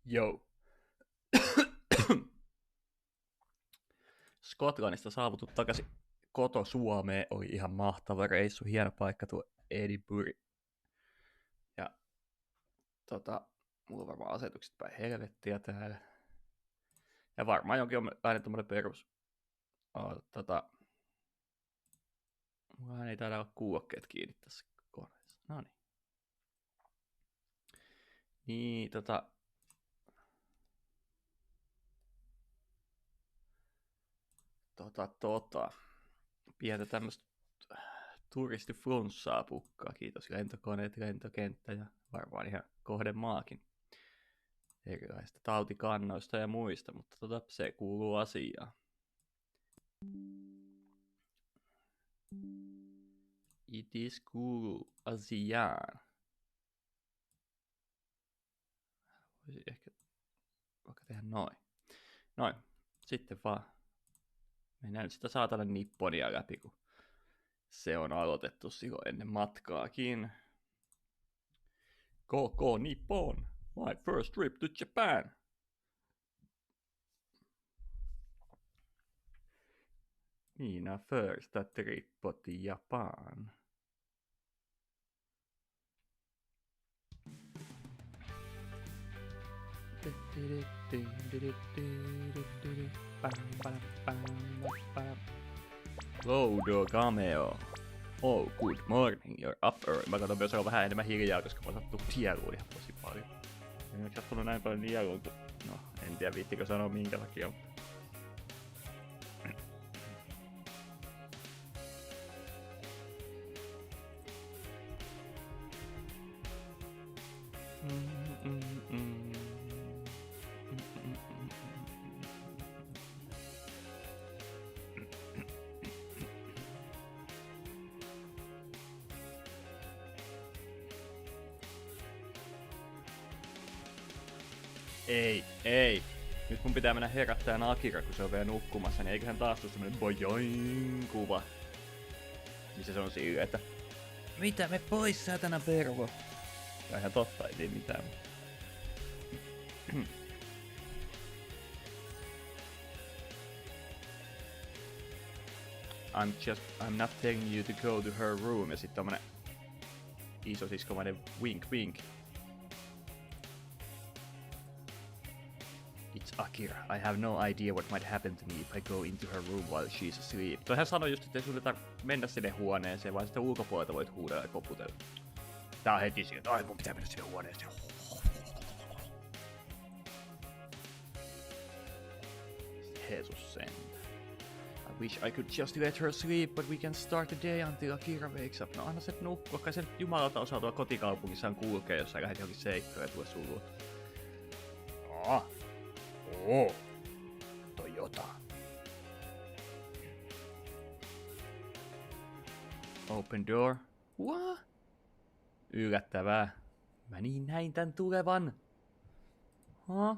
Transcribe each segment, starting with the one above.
Joo. Skotlannista saavuttu takaisin koto-Suomeen. Oli ihan mahtava reissu. Hieno paikka tuo Edinburgh. Ja mulla on varmaan asetukset päin helvettiä täällä. Ja varmaan jonkinlainen tommonen perus. Mulla ei taida olla kuulokkeet kiinni tässä koneessa. Noniin. Niin, pientä tämmöstä turistiflunssaa pukkaa. Kiitos lentokoneet, lentokenttä ja varmaan ihan kohdemaakin. Erilaisista tautikannoista ja muista, mutta se kuuluu asiaan. It is kuuluu asiaan. Voisi ehkä vaikka tehdä noin. Noin, sitten vaan. Mennään nyt sitä saatana Nipponia läpi, kun se on aloitettu silloin ennen matkaakin. Go Nippon! My first trip to Japan! Mina första trippo till Japan. Lodo cameo. Oh, good morning, you're up early. Mä katson myös olla vähän enemmän hiljaa, koska mä sattuu nieluun ihan tosi paljon. En ole sattunut näin paljon nieluun, kun... No, en tiedä viittikö sanoa minkä takia. Ei. Nyt mun pitää mennä herättää Akira, kun se on vielä nukkumassa, niin eiköhän taas tuu semmonen bojoin kuva. Missä se on silleen, että mitä me pois saatana pervo? Ja ihan totta, ei tee mitään. I'm not telling you to go to her room. Ja sit tommonen isosiskomainen wink wink. It's Akira. I have no idea what might happen to me if I go into her room while she's asleep. Hän sanoi just, että ei sun mennä sinne huoneeseen, vaan sitten ulkopuolelta voit huudella ja koputella. Tää on heti siinä, että mun pitää mennä sinne huoneeseen. Jesus sen. I wish I could just let her sleep, but we can start the day until Akira wakes up. No anna se nukkua, kai sen jumalauta osaa tuolla kotikaupungissaan kulkee, jos sä lähdet johonkin seikkoon ja tule sun luo. Toyota. Open door. What? Yllättävää. Mä niin näin tän tulevan. Huh?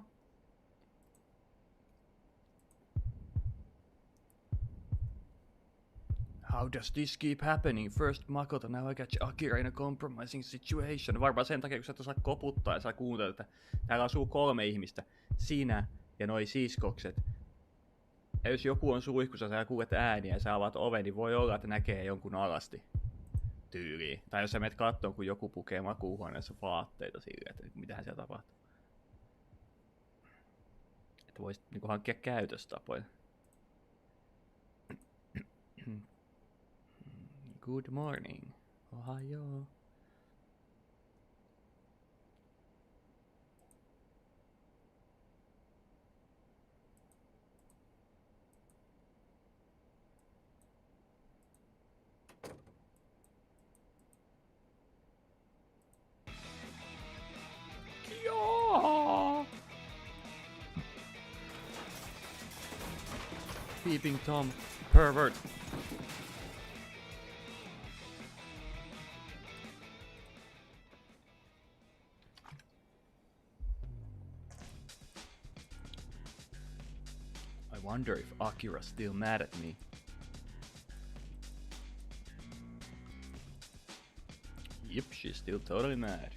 How does this keep happening? First Makoto, now I catch Akira in a compromising situation. Varmaan sen takia, kun sä et osaa koputtaa ja sä kuuntelet, että täällä asuu 3 ihmistä. Sinä ja noi siskokset. Ja jos joku on suihkussa, sä kuulet ääniä ja sä avaat oven, niin voi olla, että näkee jonkun alasti. Tyyliin. Tai jos sä menet kattoon, kun joku pukee makuuhuoneessa vaatteita silleen, että mitähän siellä tapahtuu. Että voisit niinku hankkia käytöstapoja. Good morning. Ohio. Yeah. Peeping Tom, pervert. I wonder if Akira's still mad at me. Yep, she's still totally mad.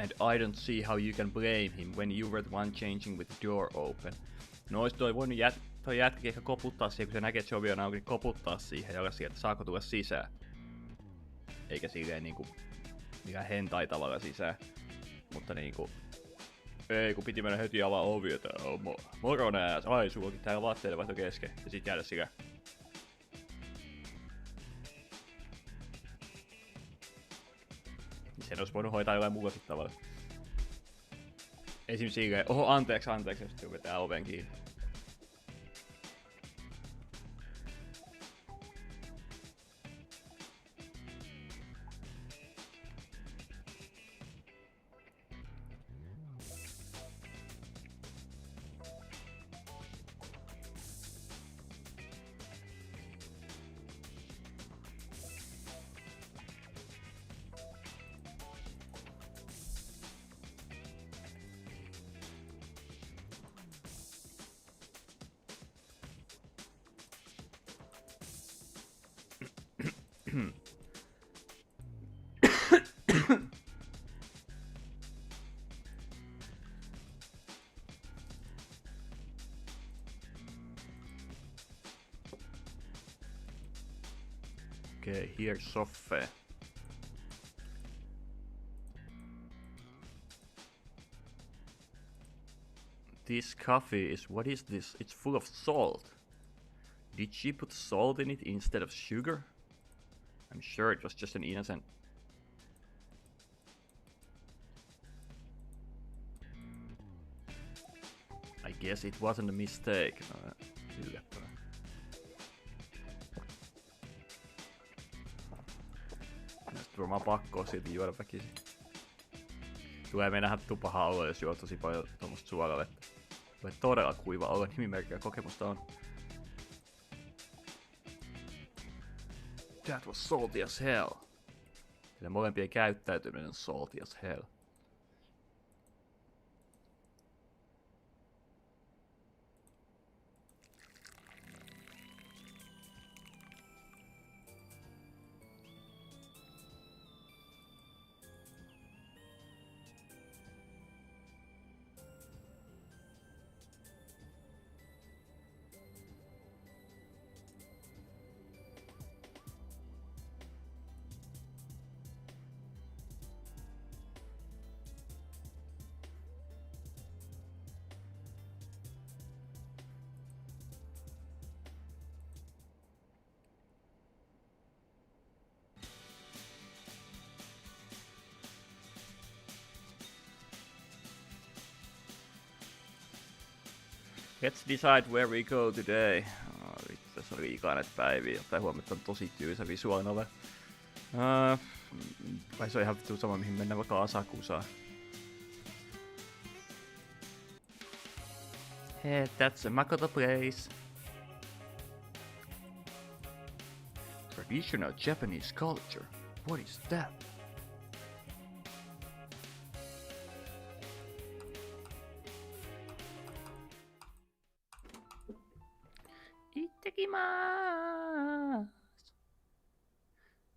And I don't see how you can blame him when you were the one changing with the door open. No ois toi voinut toi jätkäkin ehkä koputtaa siihen, kun se näkee, että se ovi on auki, niin koputtaa siihen ja olla sieltä, saako tulla sisään. Eikä silleen niinku mikään hentai tavalla sisään. Mutta niinku... Ei, kun piti mennä heti avaa ovi, että moro nääs, ai sulla onkin täällä vaatteille vaihto kesken. Ja sit jäädä sillä. Sen ois voinut hoitaa jollain muullakin tavalla. Esim. silleen, oho anteeksi, jos joku vetää oven kiinni. Okay, here's Soffe. This coffee is... What is this? It's full of salt. Did she put salt in it instead of sugar? I'm sure it was just an innocent... I guess it wasn't a mistake. No, yllättävää. Sitten varmaan pakko on silti juoda väkisin. Tulee mennä tupahan olo, jos juo tosi paljon tuommoista suolavettä. Tulee todella kuiva olo, nimimerkkiä kokemusta on. That was salty as hell. Sillä molempien käyttäytyminen on salty as hell. Let's decide where we go today. Vittu, tässä on liikaa näitä päiviä. Ottaen huomioon, että on tosi tyysä visuaalinen. Vai se on ihan vittu sama, mihin mennään vaikka Asakusaan. Hey, that's a Makoto place. Traditional Japanese culture. What is that?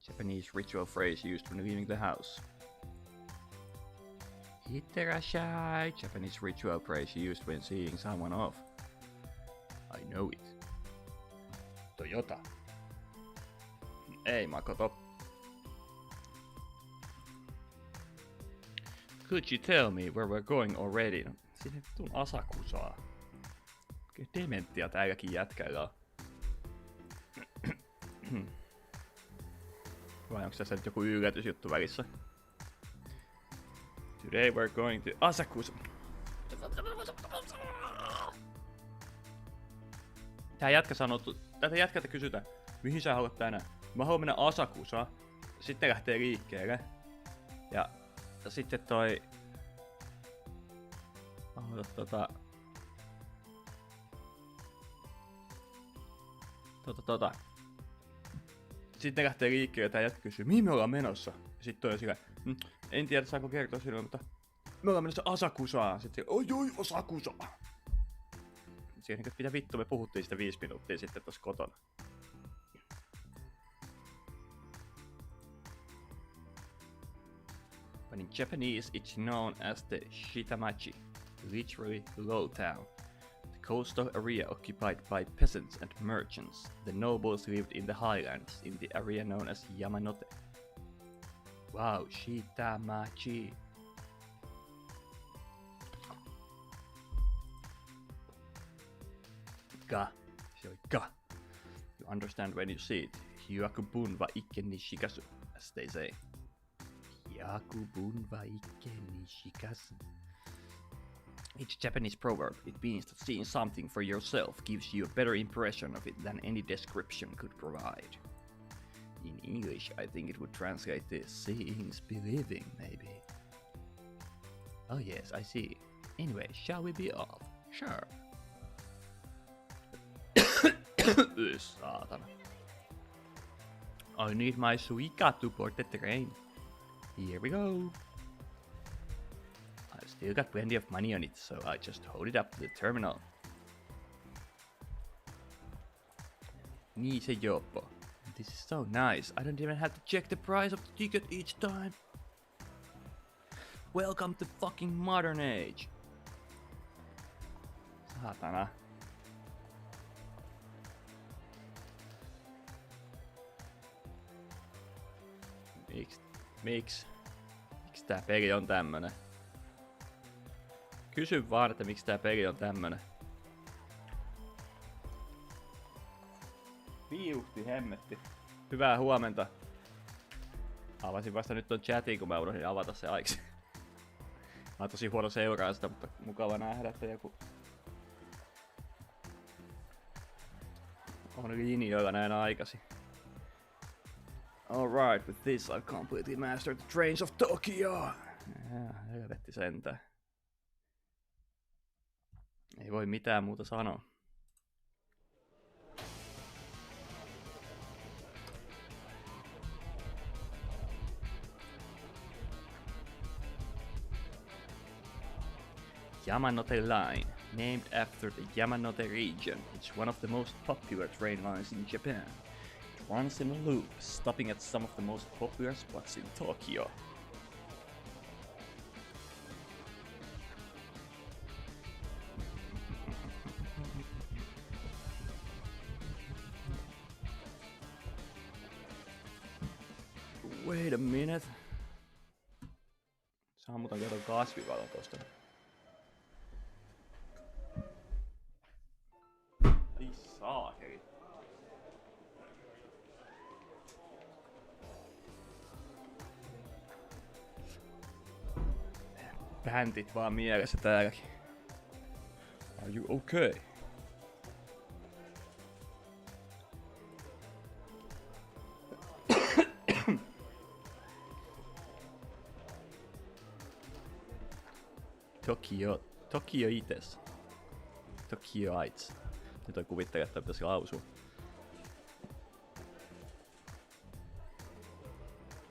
Japanese ritual phrase used when leaving the house. Itterashai, Japanese ritual phrase used when seeing someone off. I know it. Toyota. Ei Makoto. Could you tell me where we're going already? No, sinne vitun Asakusaa. Oikein dementtiä täälläkin jätkäillä on. Vai onko tässä nyt joku yllätysjuttu välissä? Today we're going to Asakusa. Tätä jätkältä kysytään, mihin sä haluat tänään? Mä haluan mennä Asakusaan. Sitten lähtee liikkeelle. Ja sitten toi... Sitten lähtee liikkeelle ja tää jätkä kysyy, mihin me ollaan menossa? Ja sit toi on sillä, en tiedä saanko kertoa sinulle, mutta me ollaan menossa Asakusaan. Sitten oi Asakusa! Siihen mitä vittu, me puhuttiin sitä 5 minuuttia sitten tossa kotona. but in Japanese it's known as the Shitamachi, literally low town. The coastal area occupied by peasants and merchants. The nobles lived in the highlands, in the area known as Yamanote. Wow, Shitamachi. Ga. Se oli ga. You understand when you see it. Hyakubun wa ikke ni shikasu, as they say. Hyakubun wa ikke ni shikasu. It's a Japanese proverb. It means that seeing something for yourself gives you a better impression of it than any description could provide. In English, I think it would translate to seeing's believing, maybe. Oh yes, I see. Anyway, shall we be off? Sure. Saatana. I need my suika to board the train. Here we go. I've still got plenty of money on it, so I just hold it up to the terminal. Niin se jopo. This is so nice. I don't even have to check the price of the ticket each time. Welcome to fucking modern age. Saatana. Miksi tää peli on tämmönen? Kysy vaan, että miksi tää peli on tämmönen. Viuhti hemmetti. Hyvää huomenta. Avasin vasta nyt ton chatin, kun mä unohdin avata se aiksi. Mä oon tosi huono seuraa sitä, mutta mukava nähdä, että joku on linjoilla näin aikaisin. Alright, with this I've completely mastered the trains of Tokyo. Helvetti sentään. Ei voi mitään muuta sanoa. Yamanote Line, named after the Yamanote region, it's one of the most popular train lines in Japan. It runs in a loop, stopping at some of the most popular spots in Tokyo. Wait a minute. Sammutan katon kasvivalon tosta. Ai saakeli. Bäntit vaan mielessä täälläkin. Are you okay? Tokyo ites. Tokyoites. Nyt on kuvittele, että pitäisi lausua.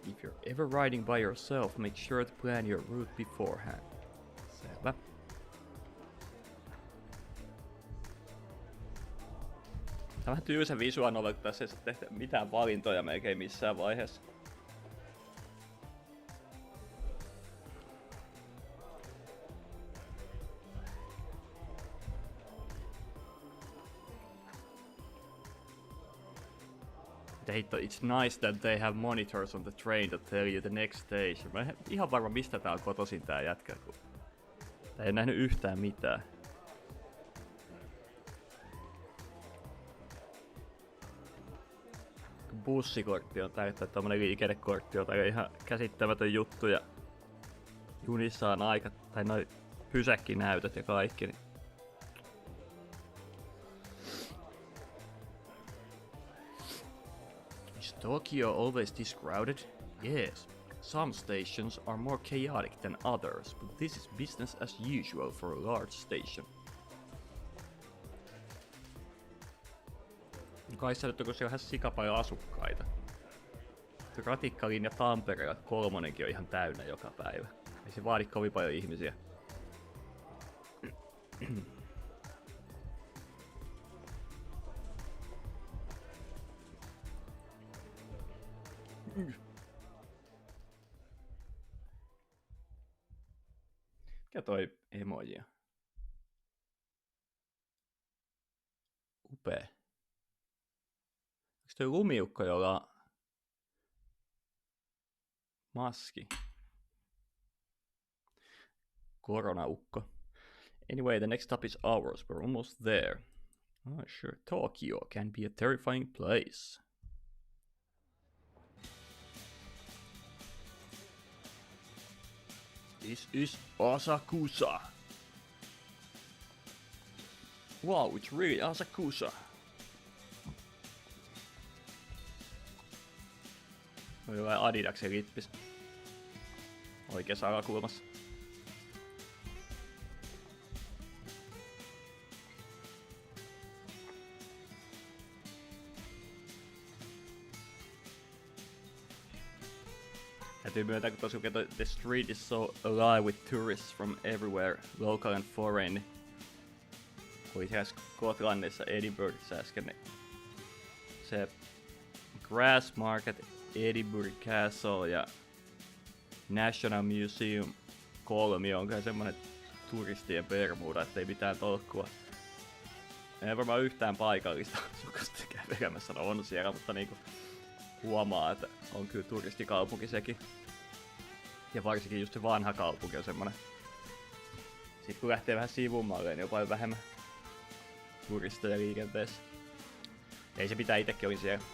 If you're ever riding by yourself, make sure to plan your route beforehand. Selvä. Tää on vähän tyysä visual novel, kun tässä ei saa tehdä mitään valintoja melkein missään vaiheessa. It's nice that they have monitors on the train that tell you the next station. Mä en ihan varma mistä tää on kotoisin tää jätkä, kun tää ei nähnyt yhtään mitään. Bussikortti on täyttä, tommonen liikennekortti on täällä ihan käsittämätön juttu ja junissa on aika, tai noi pysäkkinäytöt ja kaikki. Niin is Tokyo always this crowded? Yes. Some stations are more chaotic than others, but this is business as usual for a large station. Kai sä nyt on, kun siellä on ihan sikapaljon asukkaita. Ratikkalinja Tampereella 3 on ihan täynnä joka päivä. Ei se vaadi kovin paljon ihmisiä. Mikä toi emoji on? Upea. Onks toi lumiukko, jolla on maski? Koronaukko. Anyway, the next stop is ours. We're almost there. Oh, sure. Tokyo can be a terrifying place. This is Asakusa. Wow, it's really Asakusa. On jollain Adidaksen lippis. Oikeassa alakulmassa. Täytyy myöntää, kun tosiaan the street is so alive with tourists from everywhere, local and foreign. Oli siellä Skotlannissa, Edinburghissa äsken, niin se Grass Market, Edinburgh Castle ja National Museum kolmio on kai semmonen turistien Bermuda, ettei mitään tolkkua. Ei varmaan yhtään paikallista asukasta kävelemässä on siellä, mutta niinku huomaa, että on kyllä turistikaupunki sekin. Ja varsinkin just se vanha kaupunki on semmonen. Sitten kun lähtee vähän sivummalle, niin on paljon vähemmän turisteja liikenteessä. Ei se pitää, itekin oli siellä.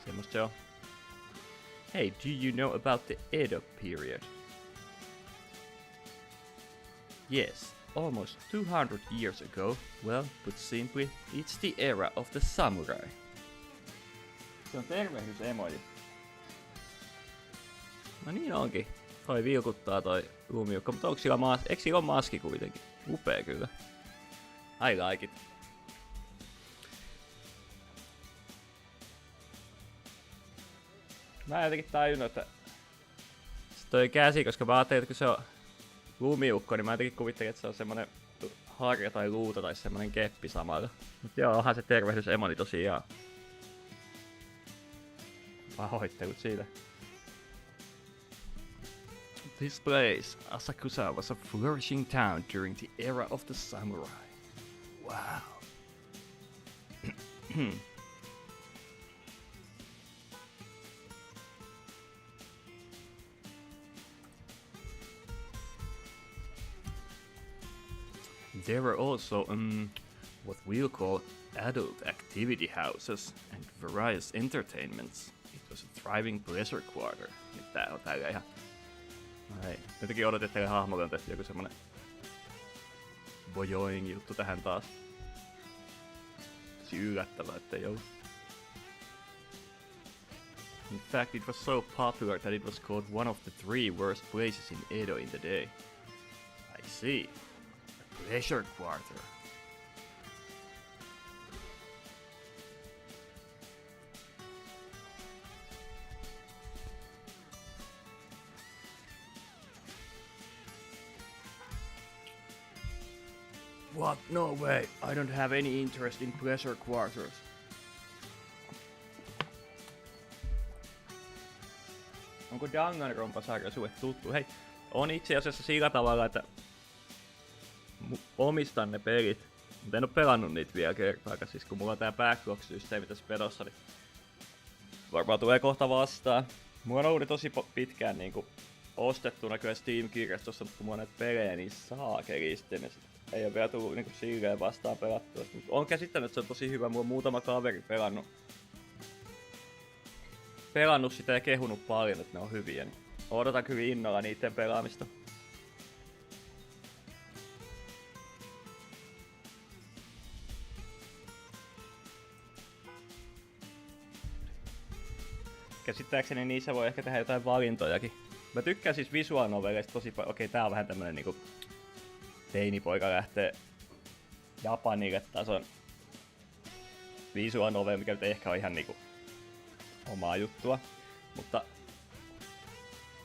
Semmosta se on. Hey, do you know about the Edo period? Yes, almost 200 years ago. Well, put simply, it's the era of the samurai. Se on tervehdysemoji. No niin onkin. Toi vilkuttaa toi lumiukko, mutta eikö sillä ole maski kuitenkin? Upea kyllä. I like it. Mä en jotenkin tajunnut, että se toi käsi, koska mä ajattelin, että kun se on lumiukko, niin mä jotenkin kuvittelin, että se on semmonen harja tai luuta tai semmonen keppi samalla. Mut joo, onhan se tervehdysemoni tosiaan. Pahoittelut siitä. This place, Asakusa, was a flourishing town during the era of the samurai. Wow. There were also what we'll call adult activity houses and various entertainments. It was a thriving pleasure quarter. Nyt tää on täällä ihan... Ei. Jotenkin odotin, että teille hahmolle on tehty joku semmonen bojoing juttu tähän taas. Tosi yllättävää, ettei ollut. In fact, it was so popular that it was called one of the 3 worst places in Edo in the day. I see. A pleasure quarter. What? No way. I don't have any interest in pleasure quarters. Onko Danganronpa-sarja sulle tuttu? Hei, on itse asiassa sillä tavalla, että omistan ne pelit, mutta en oo pelannut niitä vielä kertaakaan. Siis kun mulla on tää backlog-systeemi tässä pedossa, niin varmaan tulee kohta vastaan. Mulla on ollut tosi pitkään niinku ostettuna kyllä Steam-kirjastossa, mutta kun mulla on näitä pelejä niin saakelisti, niin ei oo vielä tullut niinku silleen vastaan pelattua. Mut on käsittänyt, että se on tosi hyvä. Mulla on muutama kaveri pelannut sitä ja kehunut paljon, että ne on hyviä. Niin odotan kyllä innolla niiden pelaamista. Käsittääkseni niissä voi ehkä tehdä jotain valintojakin. Mä tykkään siis visual noveleista tosi paljon. Okei, tää on vähän tämmönen niinku teinipoika lähtee Japanille tason visual novel, mikä nyt ei ehkä ole ihan niinku omaa juttua. Mutta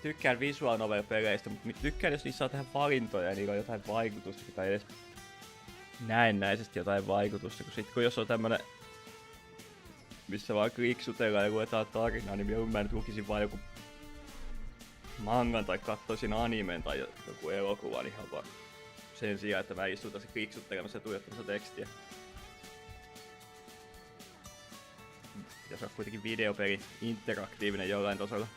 tykkään visual novel-peleistä, mutta tykkään jos niissä saa tehdä valintoja ja niillä on jotain vaikutusta tai edes näennäisesti jotain vaikutusta. Kun jos on tämmönen missä vaan kliksutellaan ja luetaan tarinaa, niin mä nyt lukisin vaan joku mangan tai katsoisin animen tai joku elokuvan ihan vaan sen sijaan, että mä istun tässä kliksuttelemassa ja tuijottamassa tekstiä. Ja se on kuitenkin videopeli, interaktiivinen jollain tasolla.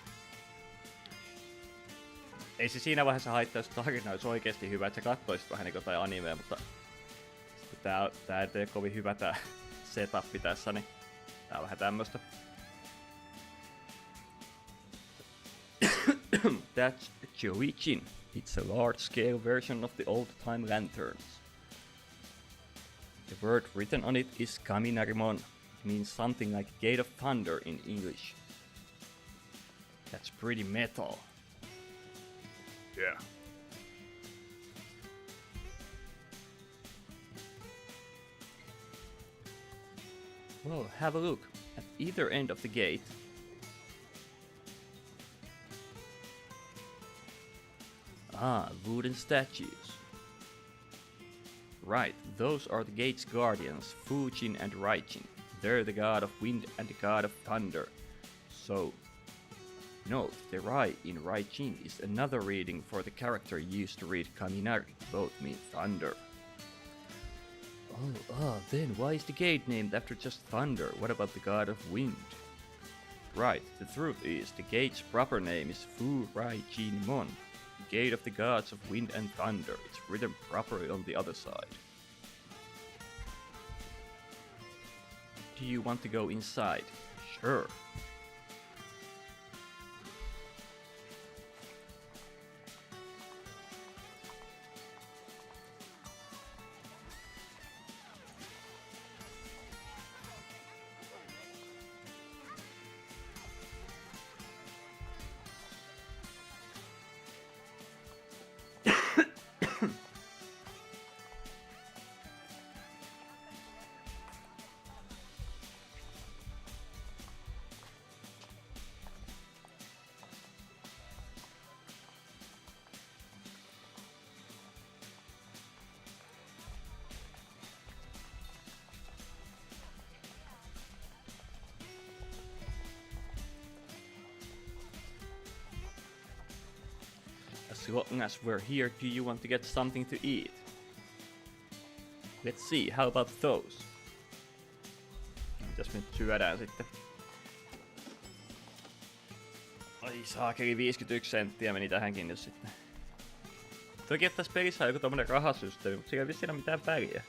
Ei se siinä vaiheessa haittaa, jos tarina olisi oikeesti hyvä, että sä katsoisit vähän niin jotain animea, mutta tää ei tee kovin hyvä tää setup tässä, niin tää on vähän tämmöstä. That's Joichin. It's a large-scale version of the old-time lanterns. The word written on it is Kaminarimon. It means something like Gate of Thunder in English. That's pretty metal. Yeah. Well, have a look. At either end of the gate, wooden statues. Right, those are the gate's guardians, Fujin and Raichin. They're the god of wind and the god of thunder. So, note, the Rai in Raichin is another reading for the character used to read Kaminari, both mean thunder. Then why is the gate named after just thunder? What about the god of wind? Right, the truth is, the gate's proper name is Fu Raichin Mon, the gate of the gods of wind and thunder. It's written properly on the other side. Do you want to go inside? Sure. As long as we're here, do you want to get something to eat? Let's see, how about those? Mitäs me nyt syödään sitten? Ai saakeli, 51 senttiä meni tähänkin nyt sitten. Toki että tässä pelissä on joku tommonen rahasysteemi, mutta sillä ei vissiin ole mitään väliä.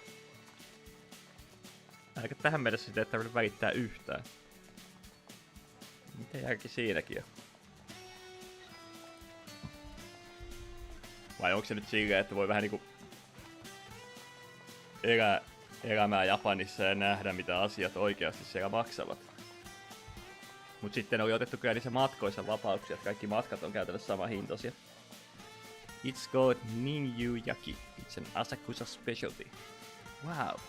Aika tähän mennessä sitä ei tarvitse välittää yhtään. Mitä järki siinäkin on? Vai onko se nyt silleen, että voi vähän niinku elää elämää Japanissa ja nähdä mitä asiat oikeasti siellä maksavat. Mut sitten oli otettu kyllä niissä matkoissa vapauksia, että kaikki matkat on käytännössä sama hintaisia. It's called Ninjuyaki. It's an Asakusa specialty. Wow.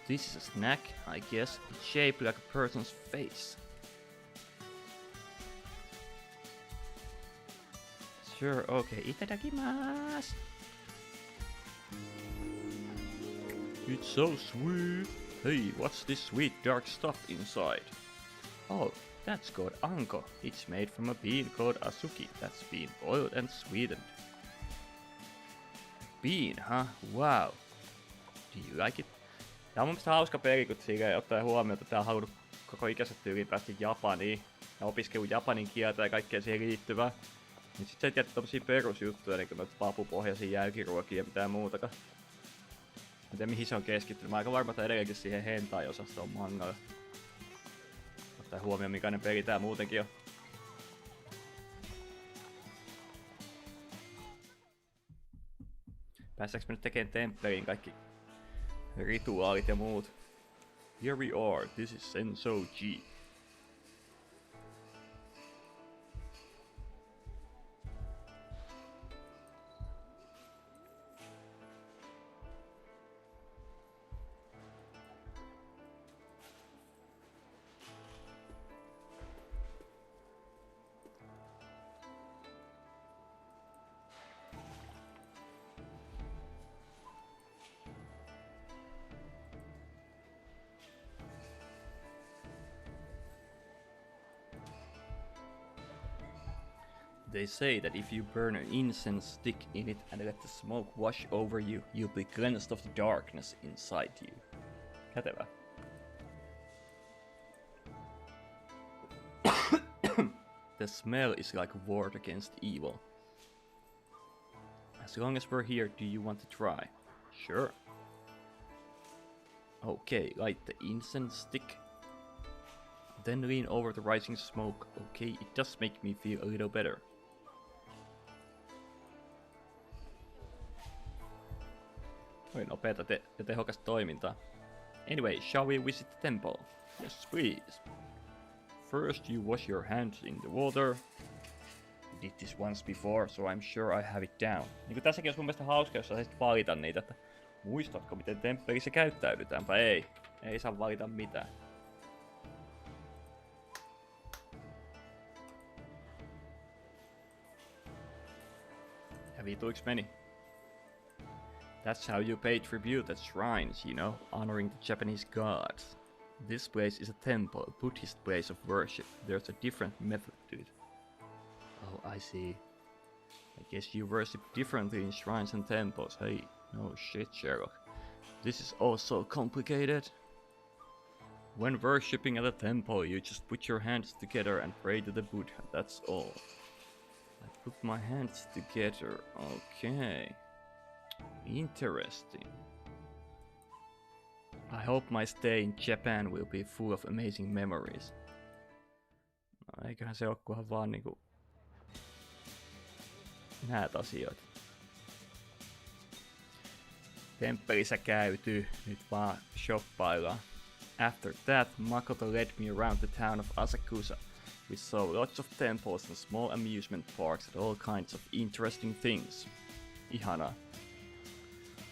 This is a snack, I guess. It's shaped like a person's face. Sure, okay. Itadakimasu. It's so sweet. Hey, what's this sweet dark stuff inside? Oh, that's called anko. It's made from a bean called asuki that's been boiled and sweetened. Bean, huh? Wow. Do you like it? Tää on mun mielestä hauska peli, kun siinä ottaa huomioon, että tää on halunnut koko ikäiset tyyliin päästä Japaniin ja opiskellut japanin kieltä ja kaikkea siihen liittyvää. Niin sit sä et jätä tommosia perusjuttuja, niin kuin noita papupohjaisia jälkiruokia ja mitään muutakaan. Mä tiedän mihin se on keskittynyt. Mä aika varma, että edelleenkin siihen hentai-osastoon mangalla. Ottaa huomioon mikäinen peli tää muutenkin on. Päästäänkö me nyt tekemään temppeliin kaikki rituaalit ja muut? Here we are, this is Senso-ji. They say that if you burn an incense stick in it and let the smoke wash over you, you'll be cleansed of the darkness inside you. Kätevä. The smell is like a ward against evil. As long as we're here, do you want to try? Sure. Okay, light the incense stick. Then lean over the rising smoke. Okay, it does make me feel a little better. Oi nopeeta ja tehokasta toimintaa. Anyway, shall we visit the temple? Yes, please. First you wash your hands in the water. Did this once before, so I'm sure I have it down. Niinku tässäkin olisi mun mielestä hauska, jos saisit valita niitä, että muistatko miten temppelissä käyttäydytäänpä? Ei saa valita mitään. Ja vituiksi meni. That's how you pay tribute at shrines, you know, honoring the Japanese gods. This place is a temple, a Buddhist place of worship. There's a different method to it. Oh, I see. I guess you worship differently in shrines and temples. Hey, no shit, Sherlock. This is all so complicated. When worshipping at a temple, you just put your hands together and pray to the Buddha, that's all. I put my hands together, okay. Interesting. I hope my stay in Japan will be full of amazing memories. No, eiköhän se olekaan vaan niinku näet asiat. Temppelissä käyty, nyt vaan shoppaillaan. After that, Makoto led me around the town of Asakusa. We saw lots of temples and small amusement parks and all kinds of interesting things. Ihana.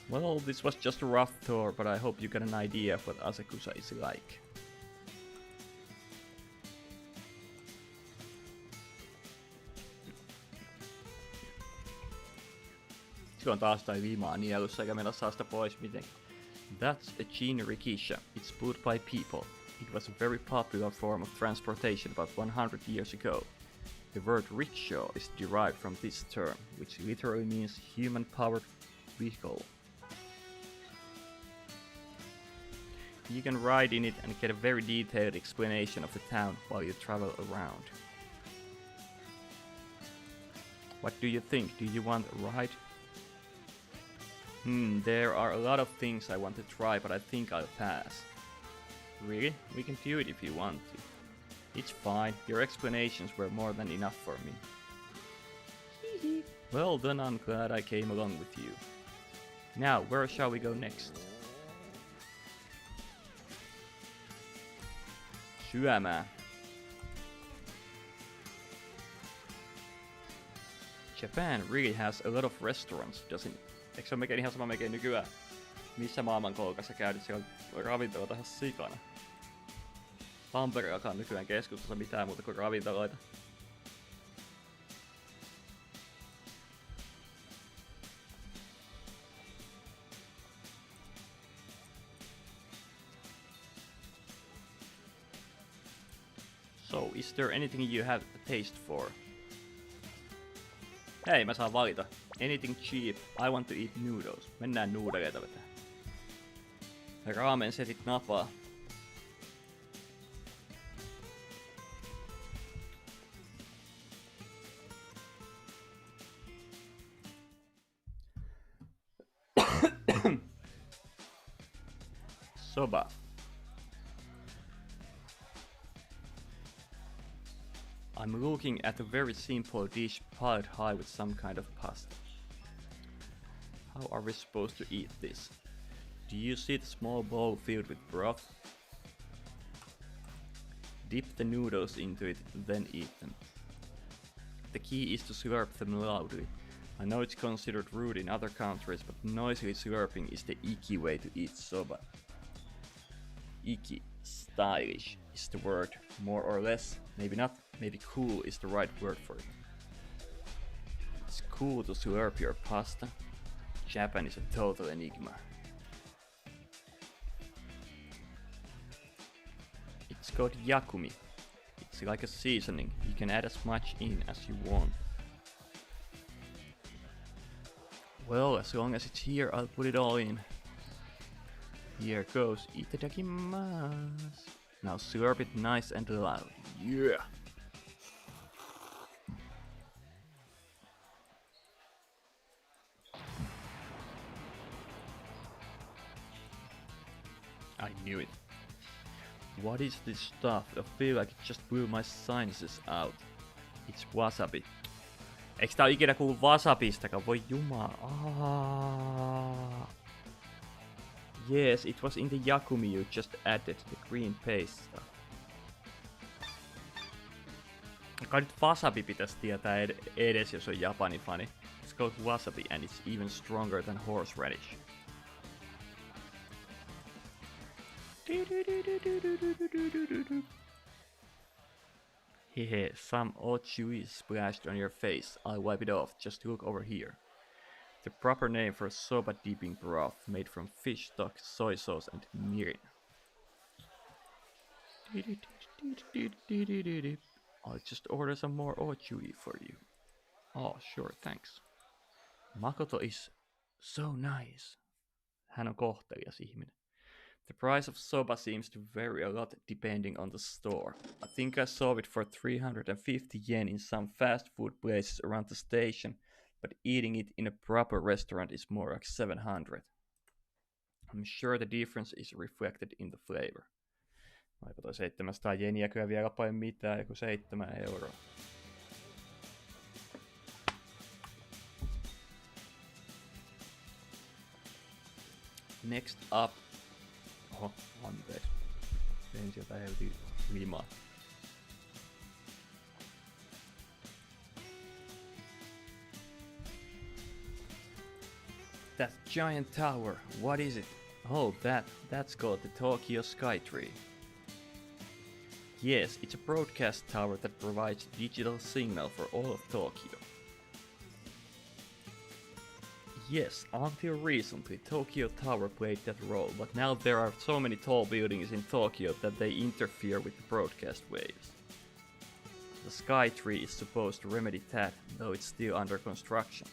Well, this was just a rough tour, but I hope you get an idea of what Asakusa is like. Se on taas tai limaa nielussa eikä meillä saa sitä pois mitenkään. That's a jinrikisha. It's pulled by people. It was a very popular form of transportation about 100 years ago. The word rickshaw is derived from this term, which literally means human-powered vehicle. You can ride in it and get a very detailed explanation of the town while you travel around. What do you think? Do you want a ride? There are a lot of things I want to try, but I think I'll pass. Really? We can do it if you want to. It's fine, your explanations were more than enough for me. Well, then I'm glad I came along with you. Now, where shall we go next? Syömään. Japan really has a lot of restaurants, doesn't it? Eikö se ole ihan sama nykyään? Missä maailmankolkassa käynyt, siellä on ravintoloita ihan sikana. Tampereellakaan nykyään keskustassa mitään muuta kuin ravintoloita. So, is there anything you have a taste for? Hei, mä saan valita. Anything cheap, I want to eat noodles. Mennään nuudeleita vetää. Raamen setit napaa. Soba. I'm looking at a very simple dish piled high with some kind of pasta. How are we supposed to eat this? Do you see the small bowl filled with broth? Dip the noodles into it, then eat them. The key is to slurp them loudly. I know it's considered rude in other countries, but noisily slurping is the iki way to eat soba. Iki, stylish, is the word, more or less. Maybe not, maybe cool is the right word for it. It's cool to slurp your pasta. Japan is a total enigma. It's called yakumi. It's like a seasoning. You can add as much in as you want. Well, as long as it's here, I'll put it all in. Here goes. Itadakimasu. Now slurp it nice and loud. Yeah! I knew it. What is this stuff? I feel like it just blew my sinuses out. It's wasabi. Eiks tää oo ikinä kuullut wasabistakaan? Voi jumala. Yes, it was in the yakumi you just added, the green paste stuff. Kai nyt wasabi pitäis tietää edes, jos on Japani fani. It's called wasabi and it's even stronger than horseradish. Hehe, some odd chewy splashed on your face. I'll wipe it off. Just look over here. The proper name for soba dipping broth made from fish stock, soy sauce, and mirin. I'll just order some more ochuyi for you. Oh, sure, thanks. Makoto is so nice. Hän on kohtelias ihminen. The price of soba seems to vary a lot depending on the store. I think I saw it for 350 yen in some fast food places around the station, but eating it in a proper restaurant is more like 700. I'm sure the difference is reflected in the flavor. Aipa toi 700 jeniä kyllä vielä paljon mitään, joku 7 euroa. Next up. Oho, anteeksi. Tein sieltä helvetin limaa. That giant tower, what is it? Oh, that's called the Tokyo Skytree. Yes, it's a broadcast tower that provides digital signal for all of Tokyo. Yes, until recently, Tokyo Tower played that role, but now there are so many tall buildings in Tokyo that they interfere with the broadcast waves. The Skytree is supposed to remedy that, though it's still under construction.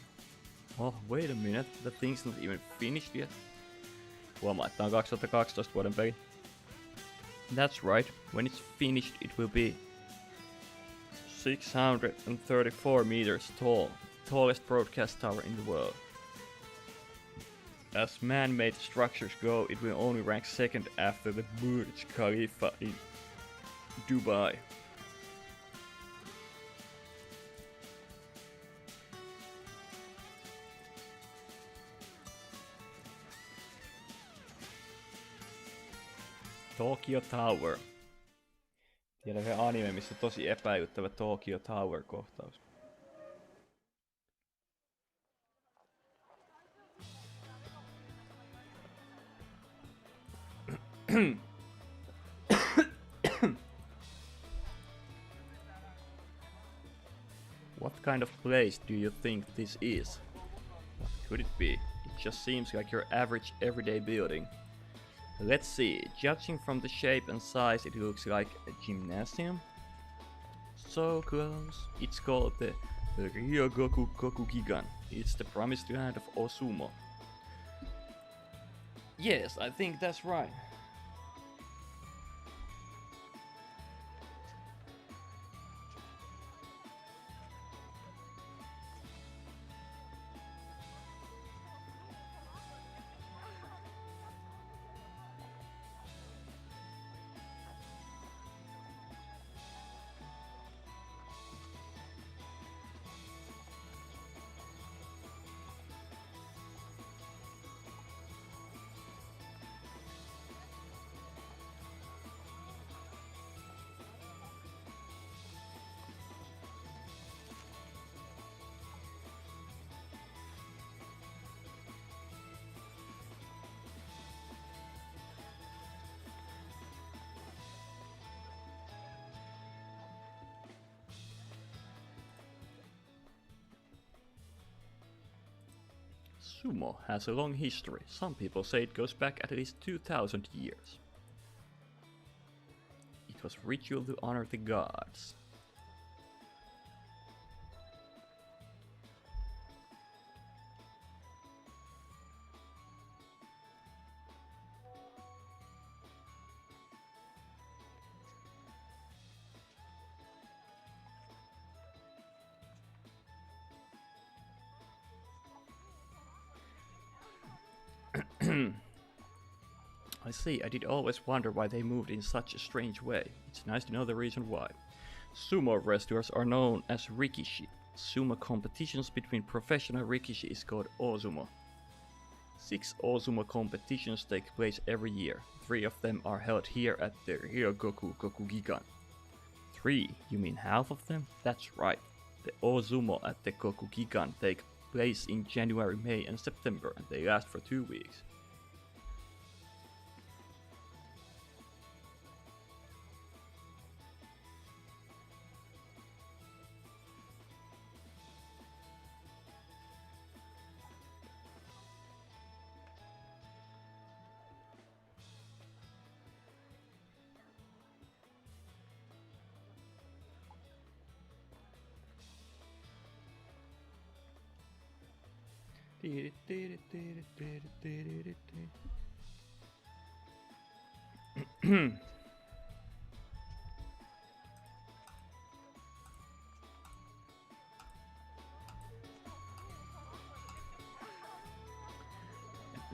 Oh, wait a minute, the thing's not even finished yet. Huomaa, että on 2012 vuoden peli. That's right, when it's finished it will be 634 meters tall, tallest broadcast tower in the world. As man-made structures go, it will only rank second after the Burj Khalifa in Dubai. Tokyo Tower. Tiedän se anime, missä on tosi epäilyttävä Tokyo Tower-kohtaus. What kind of place do you think this is? What could it be? It just seems like your average everyday building. Let's see, judging from the shape and size, it looks like a gymnasium. So close. It's called the Ryogoku Kokugigan. It's the promised land of Osumo. Yes, I think that's right. Sumo has a long history. Some people say it goes back at least 2000 years. It was ritual to honor the gods. I see, I did always wonder why they moved in such a strange way. It's nice to know the reason why. Sumo wrestlers are known as rikishi. Sumo competitions between professional rikishi is called osumo. 6 osumo competitions take place every year. 3 of them are held here at the Ryogoku Kokugikan. 3? You mean half of them? That's right. The osumo at the Kokugikan take place in January, May and September, and they last for 2 weeks.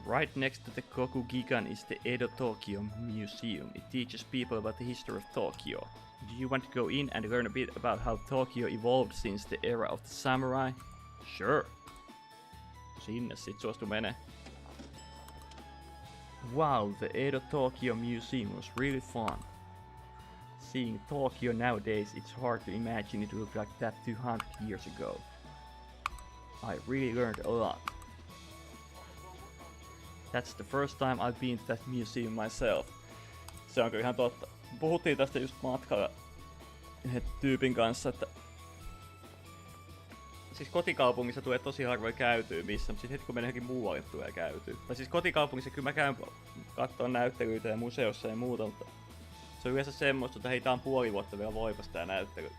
Right next to the Kokugikan is the Edo Tokyo Museum. It teaches people about the history of Tokyo. Do you want to go in and learn a bit about how Tokyo evolved since the era of the samurai? Sure. Sinne sit suostu menee. Wow, the Edo Tokyo Museum was really fun. Seeing Tokyo nowadays, it's hard to imagine it looked like that 200 years ago. I really learned a lot. That's the first time I've been to that museum myself. Se onko ihan totta. Puhuttiin tästä just matkalla yhden tyypin kanssa, että siis kotikaupungissa tulee tosi harvoin käytyä missä, mutta sit heti kun menee johonkin muualle tulee käytyä. Tai siis kotikaupungissa kyllä mä käyn kattoo näyttelyitä ja museossa ja muuta, mutta se on yleensä semmoista, että hei tää on puoli vuotta vielä voipas tää näyttely.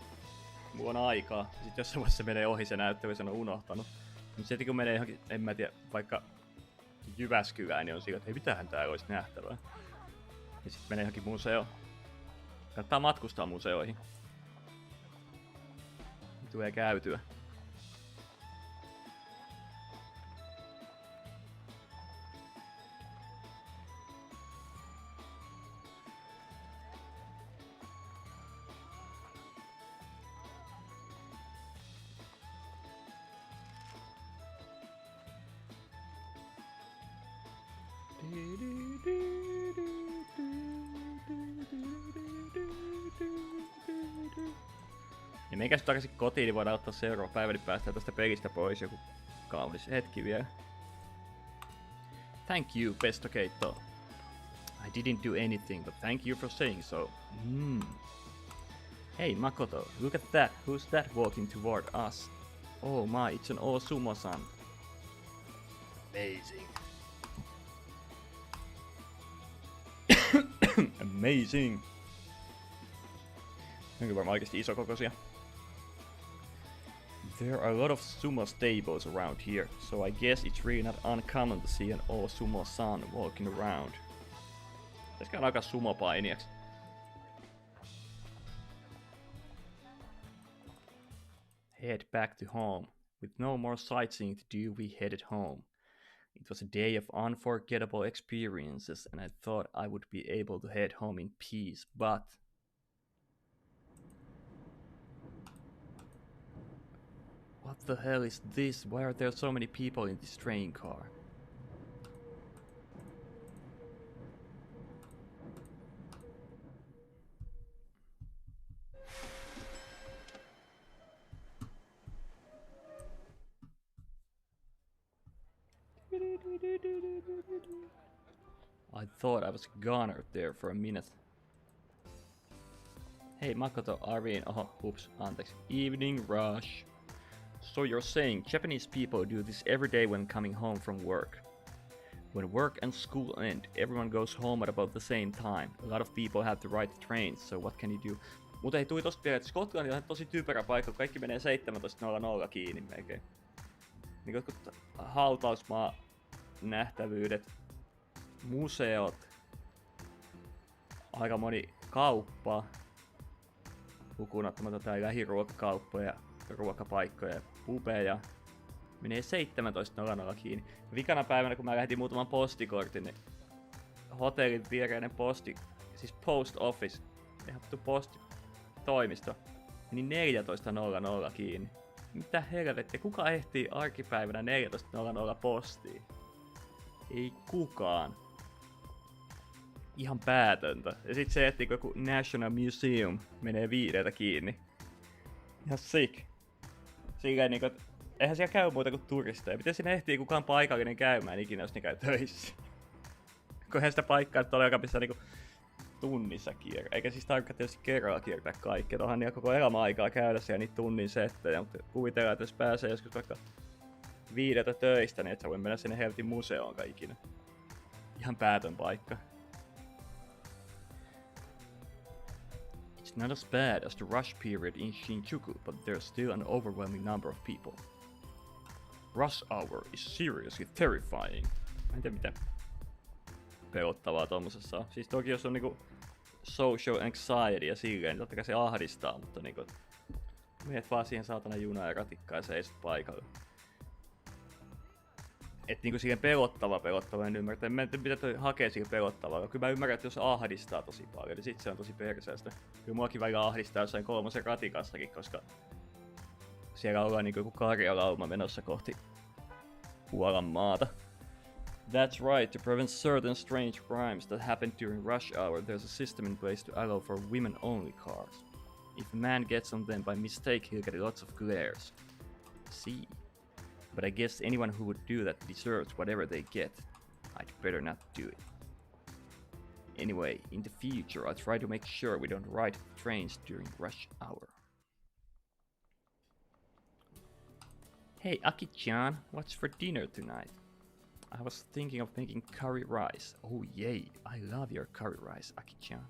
Mulla on aikaa. Sit jossain vaiheessa se menee ohi se näyttely, sen on unohtanut. Mutta heti kun menee johonkin, en mä tiedä, vaikka Jyväskylään, niin on sillä, että hei mitähän täällä olisi nähtävää. Ja sit menee johonkin museoon. Kannattaa matkustaa museoihin. Tulee käytyä. Ja meikäs takaisin kotiin, niin voidaan ottaa seuraava päivä, niin päästään tästä pelistä pois joku kaunis hetki vielä. Thank you, Pestokeitto. I didn't do anything, but thank you for saying so. Hey Makoto, look at that. Who's that walking toward us? Oh my, it's an Osumo-san. Amazing. Amazing. Onko varmaan oikeesti isokokoisia? There are a lot of sumo stables around here, so I guess it's really not uncommon to see an Osumo-san walking around. Pitäisikö alkaa sumo-painijaksi? Head back to home. With no more sightseeing to do, we headed home. It was a day of unforgettable experiences, and I thought I would be able to head home in peace, but... What the hell is this? Why are there so many people in this train car? I thought I was a goner there for a minute. Hey Makoto, Irene, oops, anteeksi. Evening rush. So you're saying Japanese people do this every day when coming home from work. When work and school end, everyone goes home at about the same time. A lot of people have to ride trains, so what can you do? Mutta ei tuli tosta vielä, että Skotlandi on tosi typerä paikka, kun kaikki menee 17.00 kiinni melkein. Niin jotkut hautausmaa nähtävyydet, museot, aika moni kauppa, lukuun ottamatta tää lähiruokakauppoja, ruokapaikkoja, pubeja, menee 17.00 kiinni. Vikana päivänä, kun mä lähetin muutaman postikortin, niin hotellin viereinen posti, siis post office, ihan postitoimisto, meni 14.00 kiinni. Mitä helvettiä, kuka ehtii arkipäivänä 14.00 postiin? Ei kukaan. Ihan päätöntä. Ja sit se ehtii, kun joku National Museum menee 5 kiinni. Ihan sick. Silleen niinku, eihän siellä käy muuta kuin turisteja. Miten siinä ehtii kukaan paikallinen käymään ikinä, jos ne käy töissä? Kun eihän sitä paikkaa, että ole missä niinku tunnissa kierrä. Eikä siis tarvitse tietysti kerralla kiertää kaikkea. Onhan niillä koko elämä aikaa käydä siellä niitä tunnin settejä. Mutta kuvitellaan, että jos pääsee joskus vaikka 5 töistä, niin et sä voi mennä sinne helvetin museoonkaan ikinä. Ihan päätön paikka. It's not as bad as the rush period in Shinjuku, but there's still an overwhelming number of people. Rush hour is seriously terrifying. Mä en tiedä mitä pelottavaa tommosessa on. Siis toki jos on niinku social anxiety ja silleen, niin totta kai se ahdistaa, mutta niinku menet vaan siihen saatana junaan ja ratikkaan ja seisot paikalla. Et niinku siihen pelottava en ymmärrä. En mitä toi hakee siihen pelottavaa. Kyllä mä ymmärrän, että jos ahdistaa tosi paljon, niin sit se on tosi perseestä. Kyllä muakin välillä ahdistaa jossain 3 ratikassakin, koska siellä ollaan niinku joku karjalauma menossa kohti Puolan maata. That's right, to prevent certain strange crimes that happen during rush hour, there's a system in place to allow for women-only cars. If a man gets on them by mistake, he'll get lots of glares. See. But I guess anyone who would do that deserves whatever they get. I'd better not do it. Anyway, in the future, I'll try to make sure we don't ride trains during rush hour. Hey, Aki-chan, what's for dinner tonight? I was thinking of making curry rice. Oh yay, I love your curry rice, Aki-chan.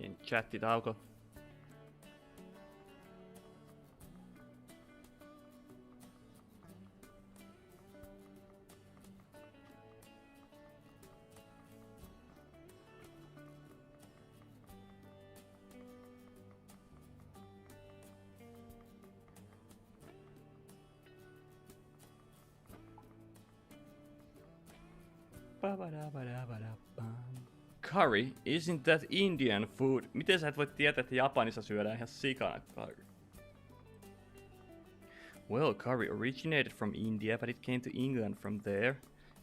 Pieni chattitauko. Curry, isn't that Indian food? Miten sä et voi tietää, että Japanissa syödään ihan sikana curry? Well, curry originated from India, but it came to England from there.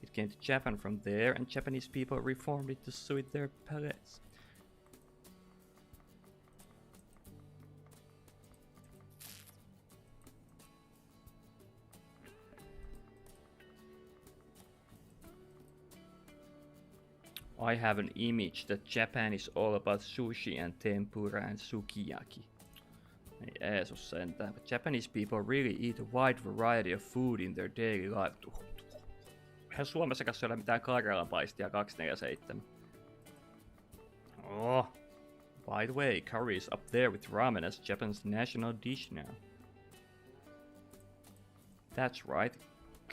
It came to Japan from there, and Japanese people reformed it to suit their palates. I have an image that Japan is all about sushi and tempura and sukiyaki. Ei Jeesus sentään, but Japanese people really eat a wide variety of food in their daily life. Eihän Suomessakaan syödä mitään karjalanpaistia 247. Oh, by the way, curry is up there with ramen as Japan's national dish now. That's right.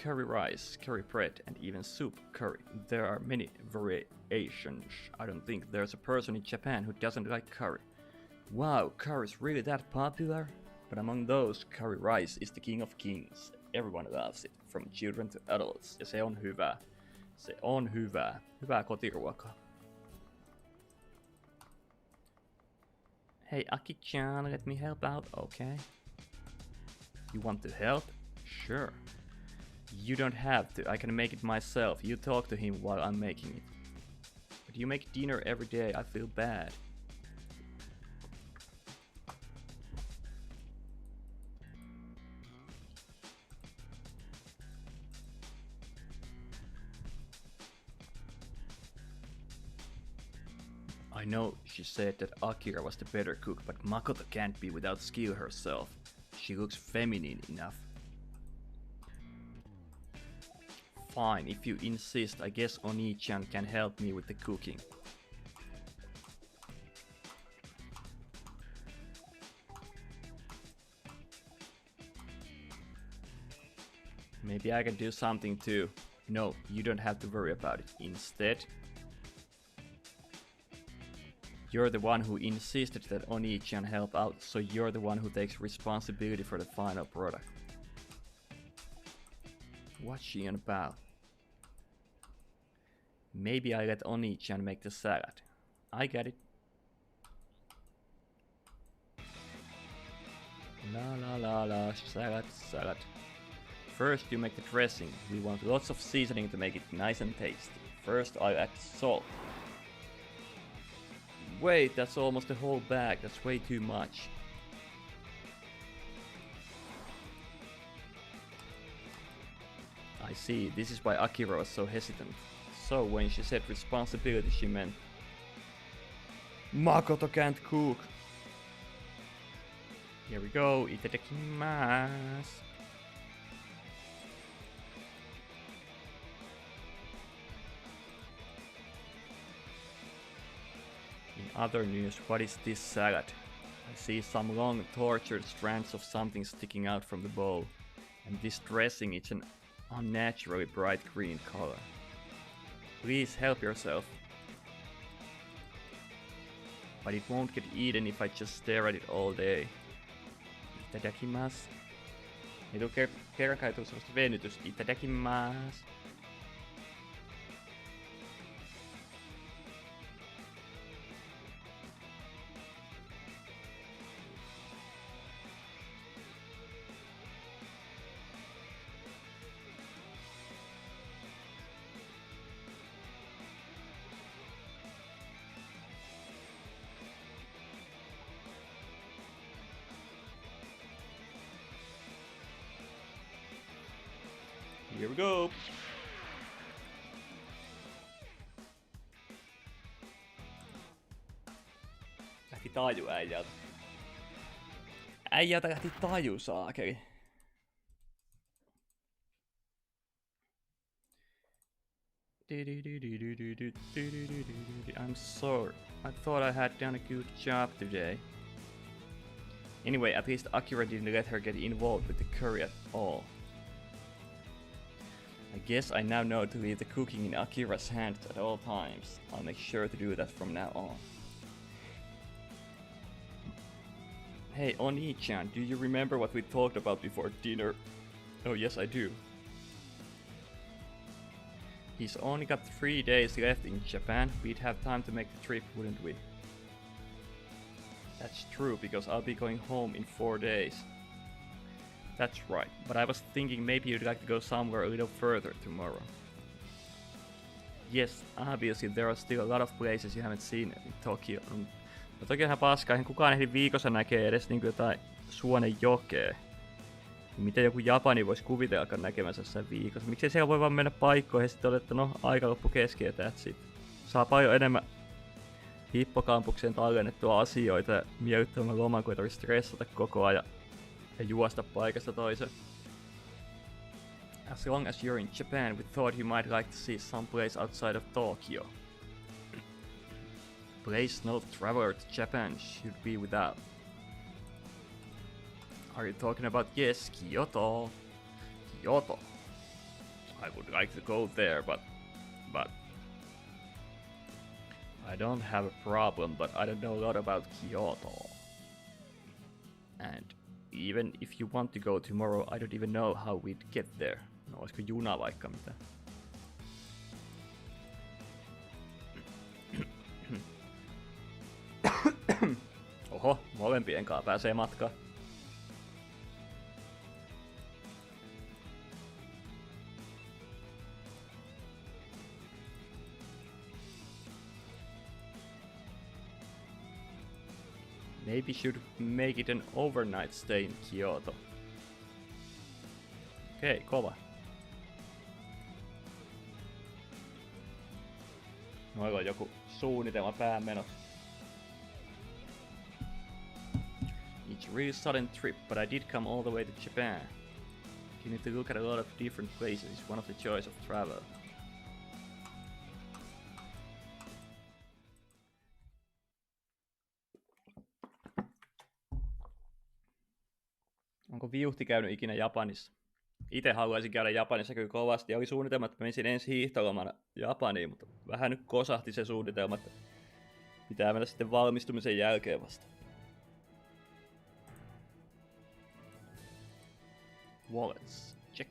Curry rice, curry bread, and even soup curry. There are many variations. I don't think there's a person in Japan who doesn't like curry. Wow, curry is really that popular? But among those, curry rice is the king of kings. Everyone loves it, from children to adults. Ja se on hyvä. Se on hyvää. Hyvää kotiruokaa. Hey, Aki-chan, let me help out, okay? You want to help? Sure. You don't have to, I can make it myself. You talk to him while I'm making it. But you make dinner every day, I feel bad. I know she said that Akira was the better cook, but Makoto can't be without skill herself. She looks feminine enough. Fine, if you insist, I guess Oni-chan can help me with the cooking. Maybe I can do something too. No, you don't have to worry about it. Instead, you're the one who insisted that Oni-chan help out, so you're the one who takes responsibility for the final product. What's she on about? Maybe I let Oni-chan make the salad. I get it. La la la la, salad, salad. First you make the dressing. We want lots of seasoning to make it nice and tasty. First I add salt. Wait, that's almost a whole bag. That's way too much. I see, this is why Akira was so hesitant. So when she said responsibility, she meant Makoto can't cook. Here we go, itadakimasu. In other news, what is this salad? I see some long tortured strands of something sticking out from the bowl. And this dressing, it's an unnaturally bright green color. Please help yourself. But it won't get eaten if I just stare at it all day. Itadakimasu. Ei tuu kerrankaan ei tuu semmoista venytystä. Itadakimasu. Here we go. Lähti taju äijältä. Äijältä lähti taju, saakeli. I'm sorry. I thought I had done a good job today. Anyway, at least Akira didn't let her get involved with the curry at all. I guess I now know to leave the cooking in Akira's hands at all times. I'll make sure to do that from now on. Hey, Oni-chan, do you remember what we talked about before dinner? Oh yes, I do. He's only got 3 days left in Japan. We'd have time to make the trip, wouldn't we? That's true, because I'll be going home in 4 days. That's right, but I was thinking maybe you'd like to go somewhere a little further tomorrow. Yes, obviously there are still a lot of places you haven't seen in Tokyo. No toki ihan paskaa, eihän kukaan ehdi viikossa näkee edes niinku jotain Suonen jokea. Miten joku Japani voisi kuvitellakaan näkemänsä jossain viikossa? Miksei siellä voi vaan mennä paikkoihin ja sitten todeta, että no aika loppu kesken ja that's it. Saa paljon enemmän hippokampukseen tallennettua asioita ja miellyttävän loman, kun ei tarvitse stressata koko ajan ja juosta paikasta toiseen. As long as you're in Japan, we thought you might like to see some place outside of Tokyo. Place no traveler to Japan should be without. Are you talking about, yes, Kyoto? Kyoto. I would like to go there, but I don't have a problem, but I don't know a lot about Kyoto. And even if you want to go tomorrow, I don't even know how we'd get there. No, olisiko juna vaikka mitään? Oho, molempien kanssa pääsee matkaan. Maybe should make it an overnight stay in Kyoto. Okei, kova. Noilla on joku suunnitelma pään menossa. It's a really sudden trip, but I did come all the way to Japan. You need to look at a lot of different places. It's one of the joys of travel. Onko Viuhti käynyt ikinä Japanissa? Itse haluaisin käydä Japanissa kyllä kovasti. Oli suunnitelma, että menisin ensi hiihtolomana Japaniin, mutta vähän nyt kosahti se suunnitelma, että pitää mennä sitten valmistumisen jälkeen vasta. Wallets. Check.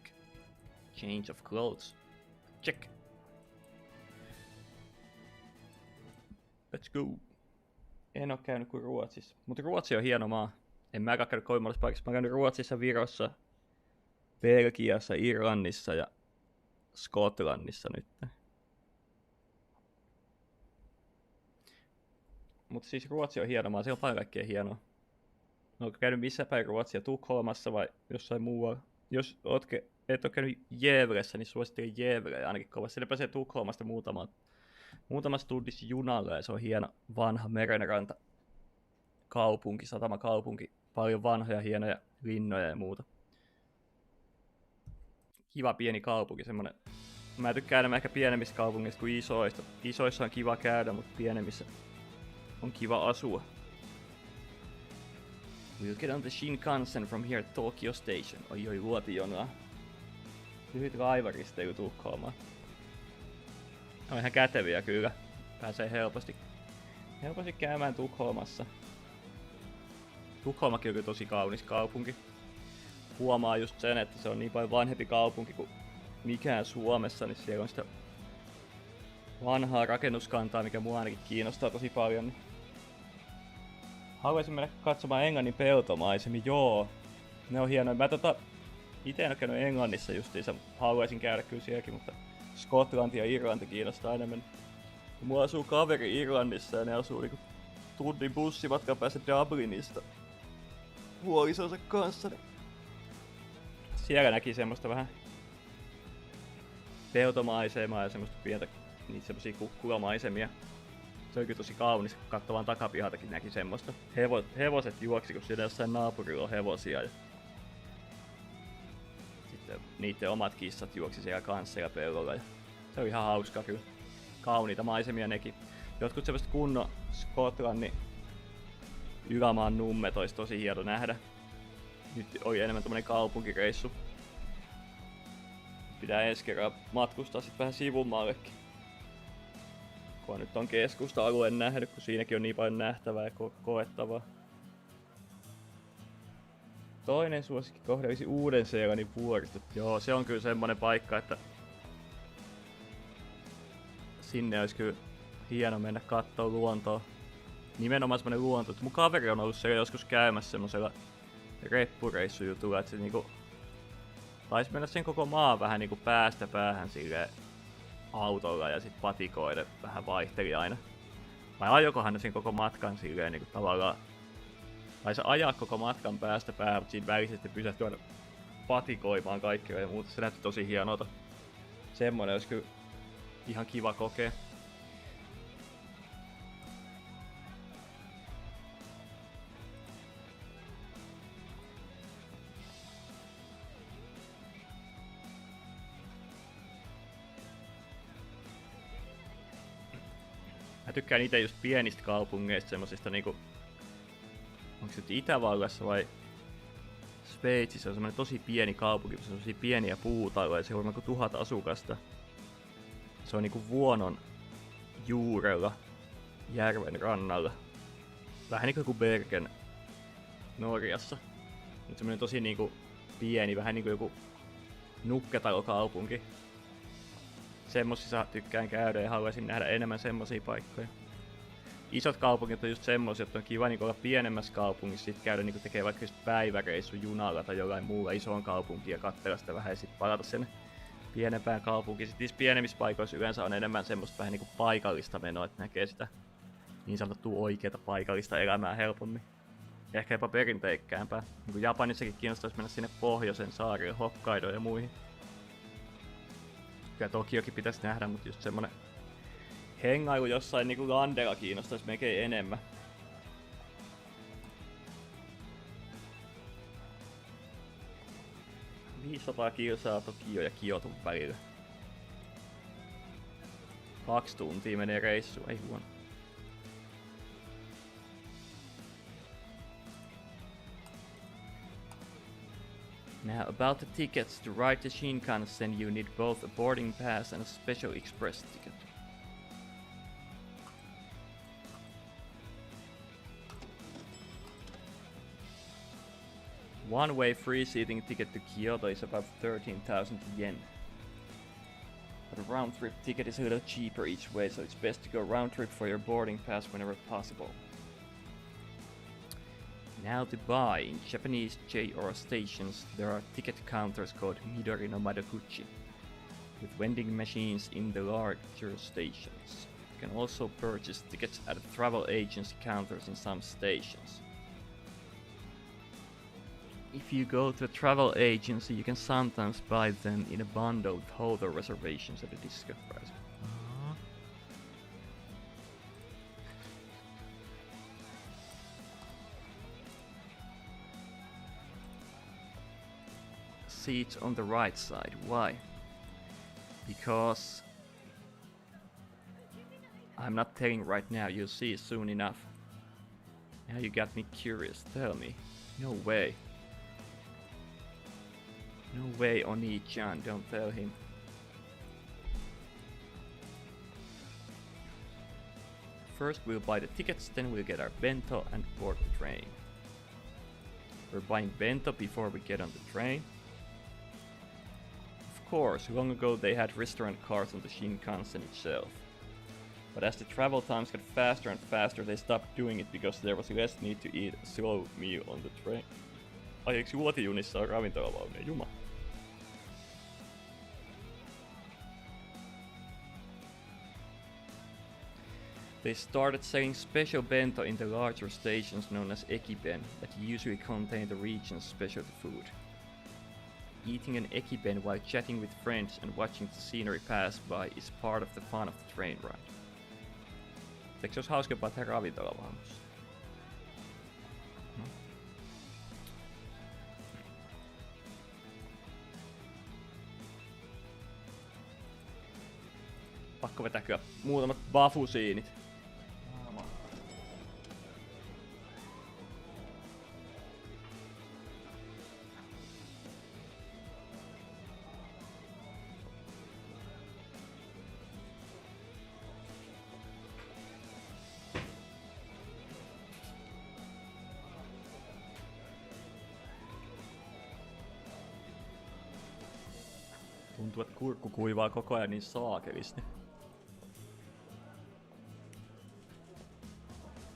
Change of clothes. Check. Let's go. En oo käynyt kuin Ruotsissa. Mutta Ruotsi on hieno maa. En mäkään käynyt kovin monessa paikassa. Mä oon käynyt Ruotsissa, Virossa, Belgiassa, Irlannissa ja Skotlannissa nyt. Mutta siis Ruotsi on hieno maa. Se on paljon kaikkea hienoa. Oletko käynyt missä päin Ruotsia? Tukholmassa vai jossain muualla? Jos et ole käynyt Gävlessä, niin suosittelen Gävleä ainakin kovasti. Siellä pääsee Tukholmasta muutamassa tunnissa junalla ja se on hieno vanha merenranta kaupunki, satamakaupunki. Paljon vanhoja hienoja linnoja ja muuta. Kiva pieni kaupunki, semmonen. Mä tykkään enemmän ehkä pienemmistä kaupungeista kuin isoista. Isoissa on kiva käydä, mutta pienemmissä on kiva asua. We'll get on the Shinkansen from here at Tokyo Station. Oi luotijonaa. Lyhyt laivaristeilu Tukholmaan. On ihan käteviä kyllä. Pääsee helposti käymään Tukholmassa. Tukholmakin on kyllä tosi kaunis kaupunki. Huomaa just sen, että se on niin paljon vanhempi kaupunki kuin mikään Suomessa, niin siellä on sitä vanhaa rakennuskantaa, mikä mua ainakin kiinnostaa tosi paljon. Niin haluaisin mennä katsomaan Englannin peltomaisemia, joo. Ne on hienoja. Mä ite en ole käynyt Englannissa justiinsa, haluaisin käydä kyllä sielläkin, mutta Skotlanti ja Irlanti kiinnostaa enemmän. Mulla asuu kaveri Irlannissa ja ne asuu niinku tunnin bussimatkan päässä Dublinista puolisonsa kanssa. Siellä näki semmoista vähän peltomaisemaa ja semmoista pientä niitä semmosia kukkulamaisemia. Se oli kyllä tosi kaunis, katsomaan takapihatakin näki semmoista. Hevoset juoksi, kun siellä jossain naapurilla on hevosia. Ja sitten niiden omat kissat juoksi siellä kanssa ja pellolla. Ja se oli ihan hauskaa kyllä. Kauniita maisemia nekin. Jotkut semmoiset kunnon Skotlannin ylämaan nummet olisi tosi hieno nähdä. Nyt oli enemmän tommonen kaupunkireissu. Pitää ensi kerran matkustaa sit vähän sivumaallekin. Kun nyt on keskusta-alueen nähnyt, kun siinäkin on niin paljon nähtävää ja koettavaa. Toinen suosikkikohde olisi Uuden-Seelannin vuoristot. Joo, se on kyllä semmonen paikka, että sinne olisi kyllä hieno mennä kattoo luontoa. Nimenomaan semmonen luonto, että mun kaveri on ollut siellä joskus käymässä semmosella reppureissujutulla, että se niinku taisi mennä sen koko maan vähän niinku päästä päähän silleen autolla ja sit patikoiden vähän vaihteli aina. Vai ajokohan ne sen koko matkan silleen niinku tavallaan... Tai se ajaa koko matkan päästä päähän, mutta siinä välisesti pysähtyy aina patikoimaan kaikkea ja muuta. Se näytti tosi hienolta. Semmoinen olisi kyllä ihan kiva kokea. Mä tykkään ite just pienistä kaupungeista, semmosista niinku... Onko se nyt Itävallassa vai Sveitsissä on semmonen tosi pieni kaupunki, missä on semmosia pieniä puutaloja, siellä on kuin 1000 asukasta. Se on niinku vuonon juurella, järven rannalla. Vähän niinku joku Bergen Norjassa. Mutta semmonen tosi niinku pieni, vähän niinku joku nukketalokaupunki. Semmosissa tykkään käydä ja haluaisin nähdä enemmän semmosia paikkoja. Isot kaupungit on just semmosia, että on kiva niinku olla pienemmässä kaupungissa, sit käydä niinku tekee vaikka just päiväreissu junalla tai jollain muulla isoon kaupunkiin ja katsella sitä vähän ja sit palata sen pienempään kaupunkiin. Sit niissä pienemmissä paikoissa yleensä on enemmän semmoista vähän niinku paikallista menoa, että näkee sitä niin sanottua oikeeta paikallista elämää helpommin. Ehkä jopa perinteikkäämpää. Niinku Japanissakin kiinnostaisi mennä sinne pohjoisen saarille, Hokkaidoon ja muihin. Kyllä Tokiokin pitäisi nähdä, mutta just semmonen hengailu jossain niinku landella kiinnostaisi melkein enemmän. $500 kilsaa Tokio ja Kioton välillä. 2 tuntia menee reissuun, ei huono. Now about the tickets, to ride the Shinkansen you need both a boarding pass and a special express ticket. One-way free seating ticket to Kyoto is about 13,000 yen. But a round-trip ticket is a little cheaper each way, so it's best to go round-trip for your boarding pass whenever possible. Now to buy, in Japanese JR stations there are ticket counters called Midori no Madoguchi, with vending machines in the larger stations. You can also purchase tickets at travel agency counters in some stations. If you go to a travel agency, you can sometimes buy them in a bundle with hotel reservations at a discount price. Seats on the right side. Why? Because I'm not telling right now, you'll see soon enough. Now you got me curious, tell me. No way. No way, Oni-chan, don't tell him. First we'll buy the tickets, then we'll get our bento and board the train. We're buying bento before we get on the train. Of course, long ago they had restaurant cars on the Shinkansen itself. But as the travel times got faster and faster, they stopped doing it because there was less need to eat a slow meal on the train. Ai eiks luotijunissa on ravintolavaunuja, juma? They started selling special bento in the larger stations known as ekiben that usually contain the region's specialty food. Eating an ekiben while chatting with friends and watching the scenery pass by is part of the fun of the train ride. Eikö se olisi hauskempaa tehdä ravintolavaunussa? No. Pakko vetää kyllä muutamat bafusiinit. Tuntuu, että kurkku kuivaa koko ajan niin saakelisti.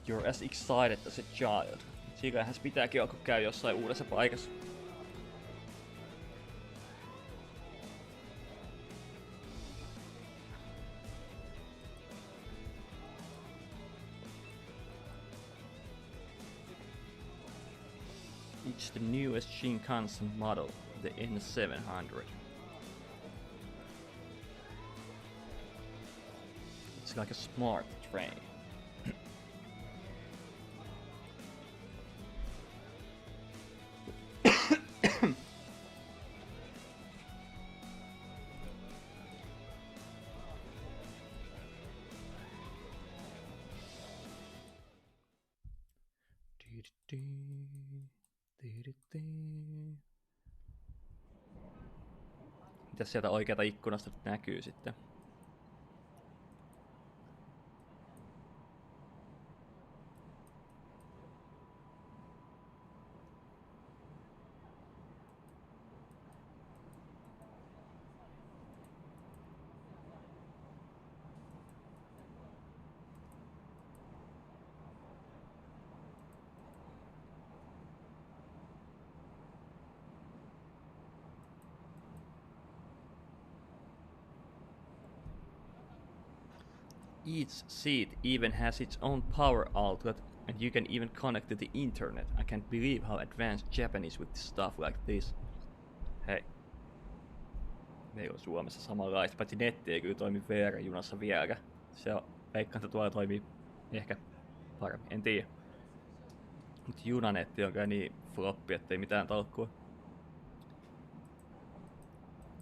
You're as excited as a child. Siitähän se pitääkin alkaa käy jossain uudessa paikassa. It's the newest Shinkansen model, the N700. It's like a smart train. Mitäs sieltä oikealta ikkunasta näkyy sitten? Each seat even has its own power outlet, and you can even connect to the internet. I can't believe how advanced Japanese with stuff like this. Hei. Meillä on Suomessa samanlaista, paitsi netti ei kyllä toimi VR-junassa vieläkään. Se on, veikkaan, että tuolla toimii ehkä paremmin, en tiedä. Mut junanetti on kyllä niin floppi, ettei mitään tolkkua.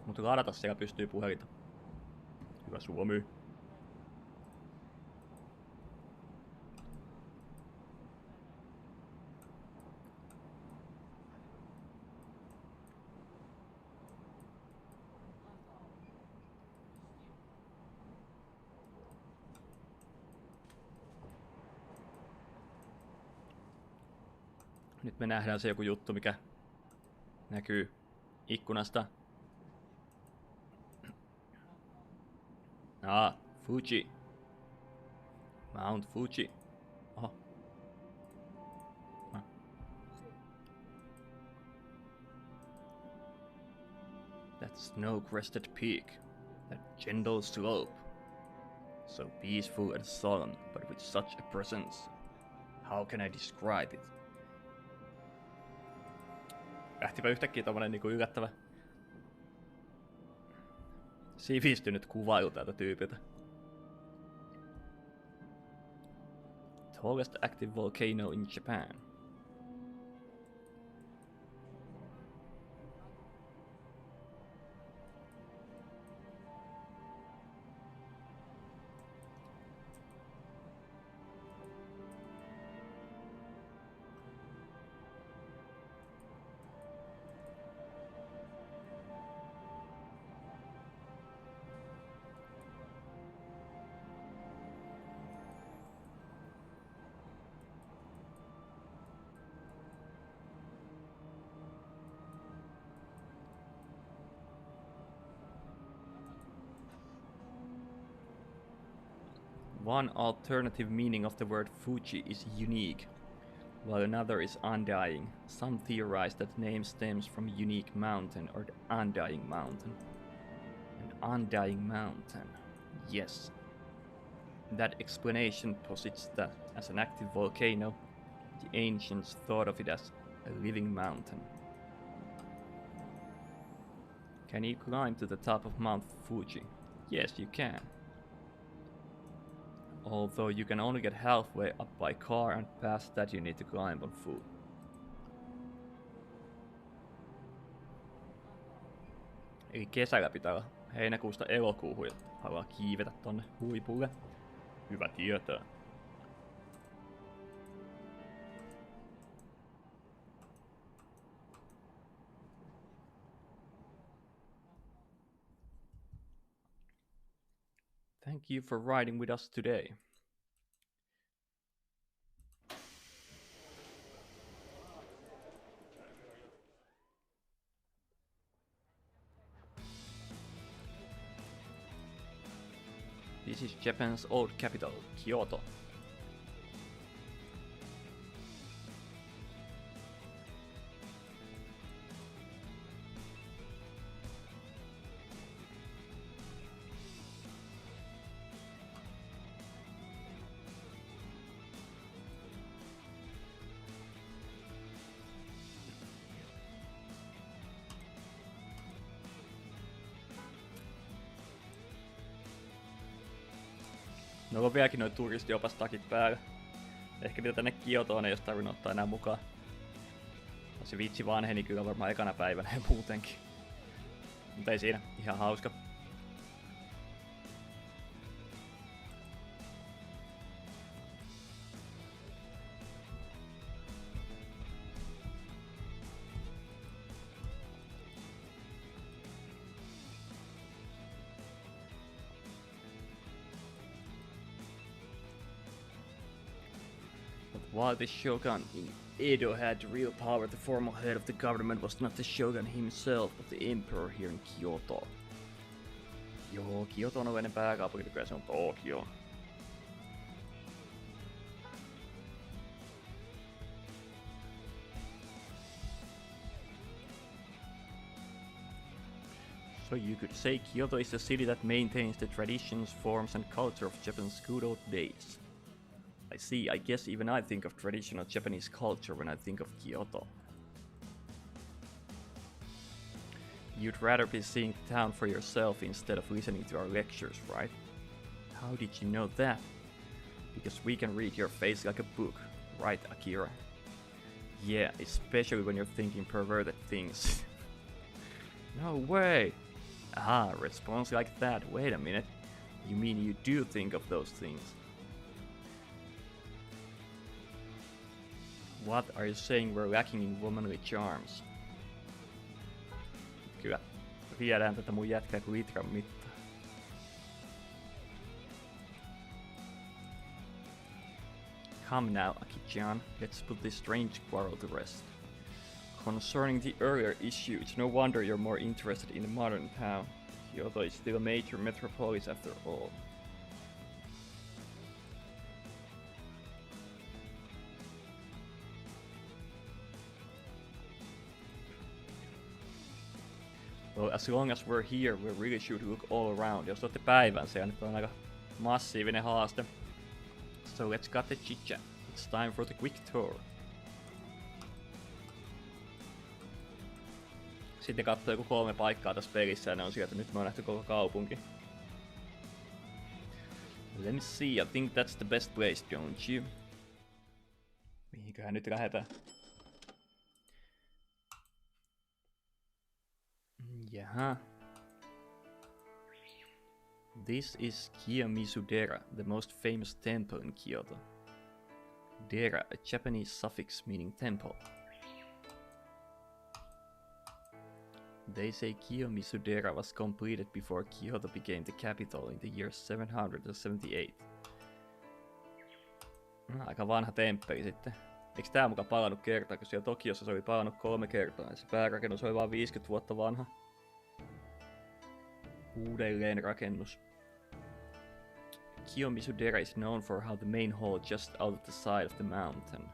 Mut ladata siellä pystyy puhelinta. Hyvä Suomi. Nyt me nähdään se joku juttu, mikä näkyy ikkunasta. Fuji. Mount Fuji. Oho. That snow-crested peak. That gentle slope. So peaceful and solemn, but with such a presence. How can I describe it? Lähtipä yhtäkkiä tommonen niinku yllättävä sivistynyt kuvailu tältä tyypiltä. Tallest active volcano in Japan. One alternative meaning of the word Fuji is unique, while another is undying. Some theorize that name stems from unique mountain or the undying mountain. An undying mountain, yes. That explanation posits that as an active volcano, the ancients thought of it as a living mountain. Can you climb to the top of Mount Fuji? Yes, you can. Although you can only get halfway up by car, and past that you need to climb on foot. Eli kesällä pitää olla heinäkuusta elokuuhun, ja haluaa kiivetä tonne huipulle. Hyvä tietää. Thank you for riding with us today. This is Japan's old capital, Kyoto. No on vieläkin noin turistiopastakit päällä. Ehkä mitä tänne Kiotoon ei jos tarvinnut ottaa enää mukaan. Se vitsi vanheni kyllä varmaan ekana päivänä ja muutenkin. Mutta ei siinä, ihan hauska. While the shogun in Edo had real power, the formal head of the government was not the shogun himself, but the emperor here in Kyoto. Joo, Kyoto on ennen pääkaupunki, kyllä se on Tokyo. So you could say Kyoto is the city that maintains the traditions, forms and culture of Japan's good old days. I see, I guess even I think of traditional Japanese culture when I think of Kyoto. You'd rather be seeing the town for yourself instead of listening to our lectures, right? How did you know that? Because we can read your face like a book, right, Akira? Yeah, especially when you're thinking perverted things. No way! Ah, response like that, wait a minute. You mean you do think of those things? What are you saying we're lacking in womanly charms? Kyllä, viedään tätä mun jätkää kuin litran mittaa. Come now, Aki-chan, let's put this strange quarrel to rest. Concerning the earlier issue, it's no wonder you're more interested in the modern town. Kyoto is still a major metropolis after all. Well, as long as we're here, we really should look all around. Jos olette päivän, se on aika massiivinen haaste. So let's cut the chit-chat. It's time for the quick tour. Sitten katsoo joku 3 paikkaa tässä pelissä ja ne on sieltä, nyt me on nähty koko kaupunki. Let me see, I think that's the best place, don't you? Mihinköhän nyt lähdetään? Jaha. This is Kiyomizu-dera, the most famous temple in Kyoto. Dera, a Japanese suffix meaning temple. They say Kiyomizu-dera was completed before Kyoto became the capital in the year 778. Aika vanha temppeli sitten. Eiks tää muka palannut kertaa, kun siellä Tokiossa se oli palannut 3 kertaa ja se päärakennus oli vaan 50 vuotta vanha. Uudelleenrakennus. Kiyomizu-dera is known for how the main hall just out of the side of the mountain.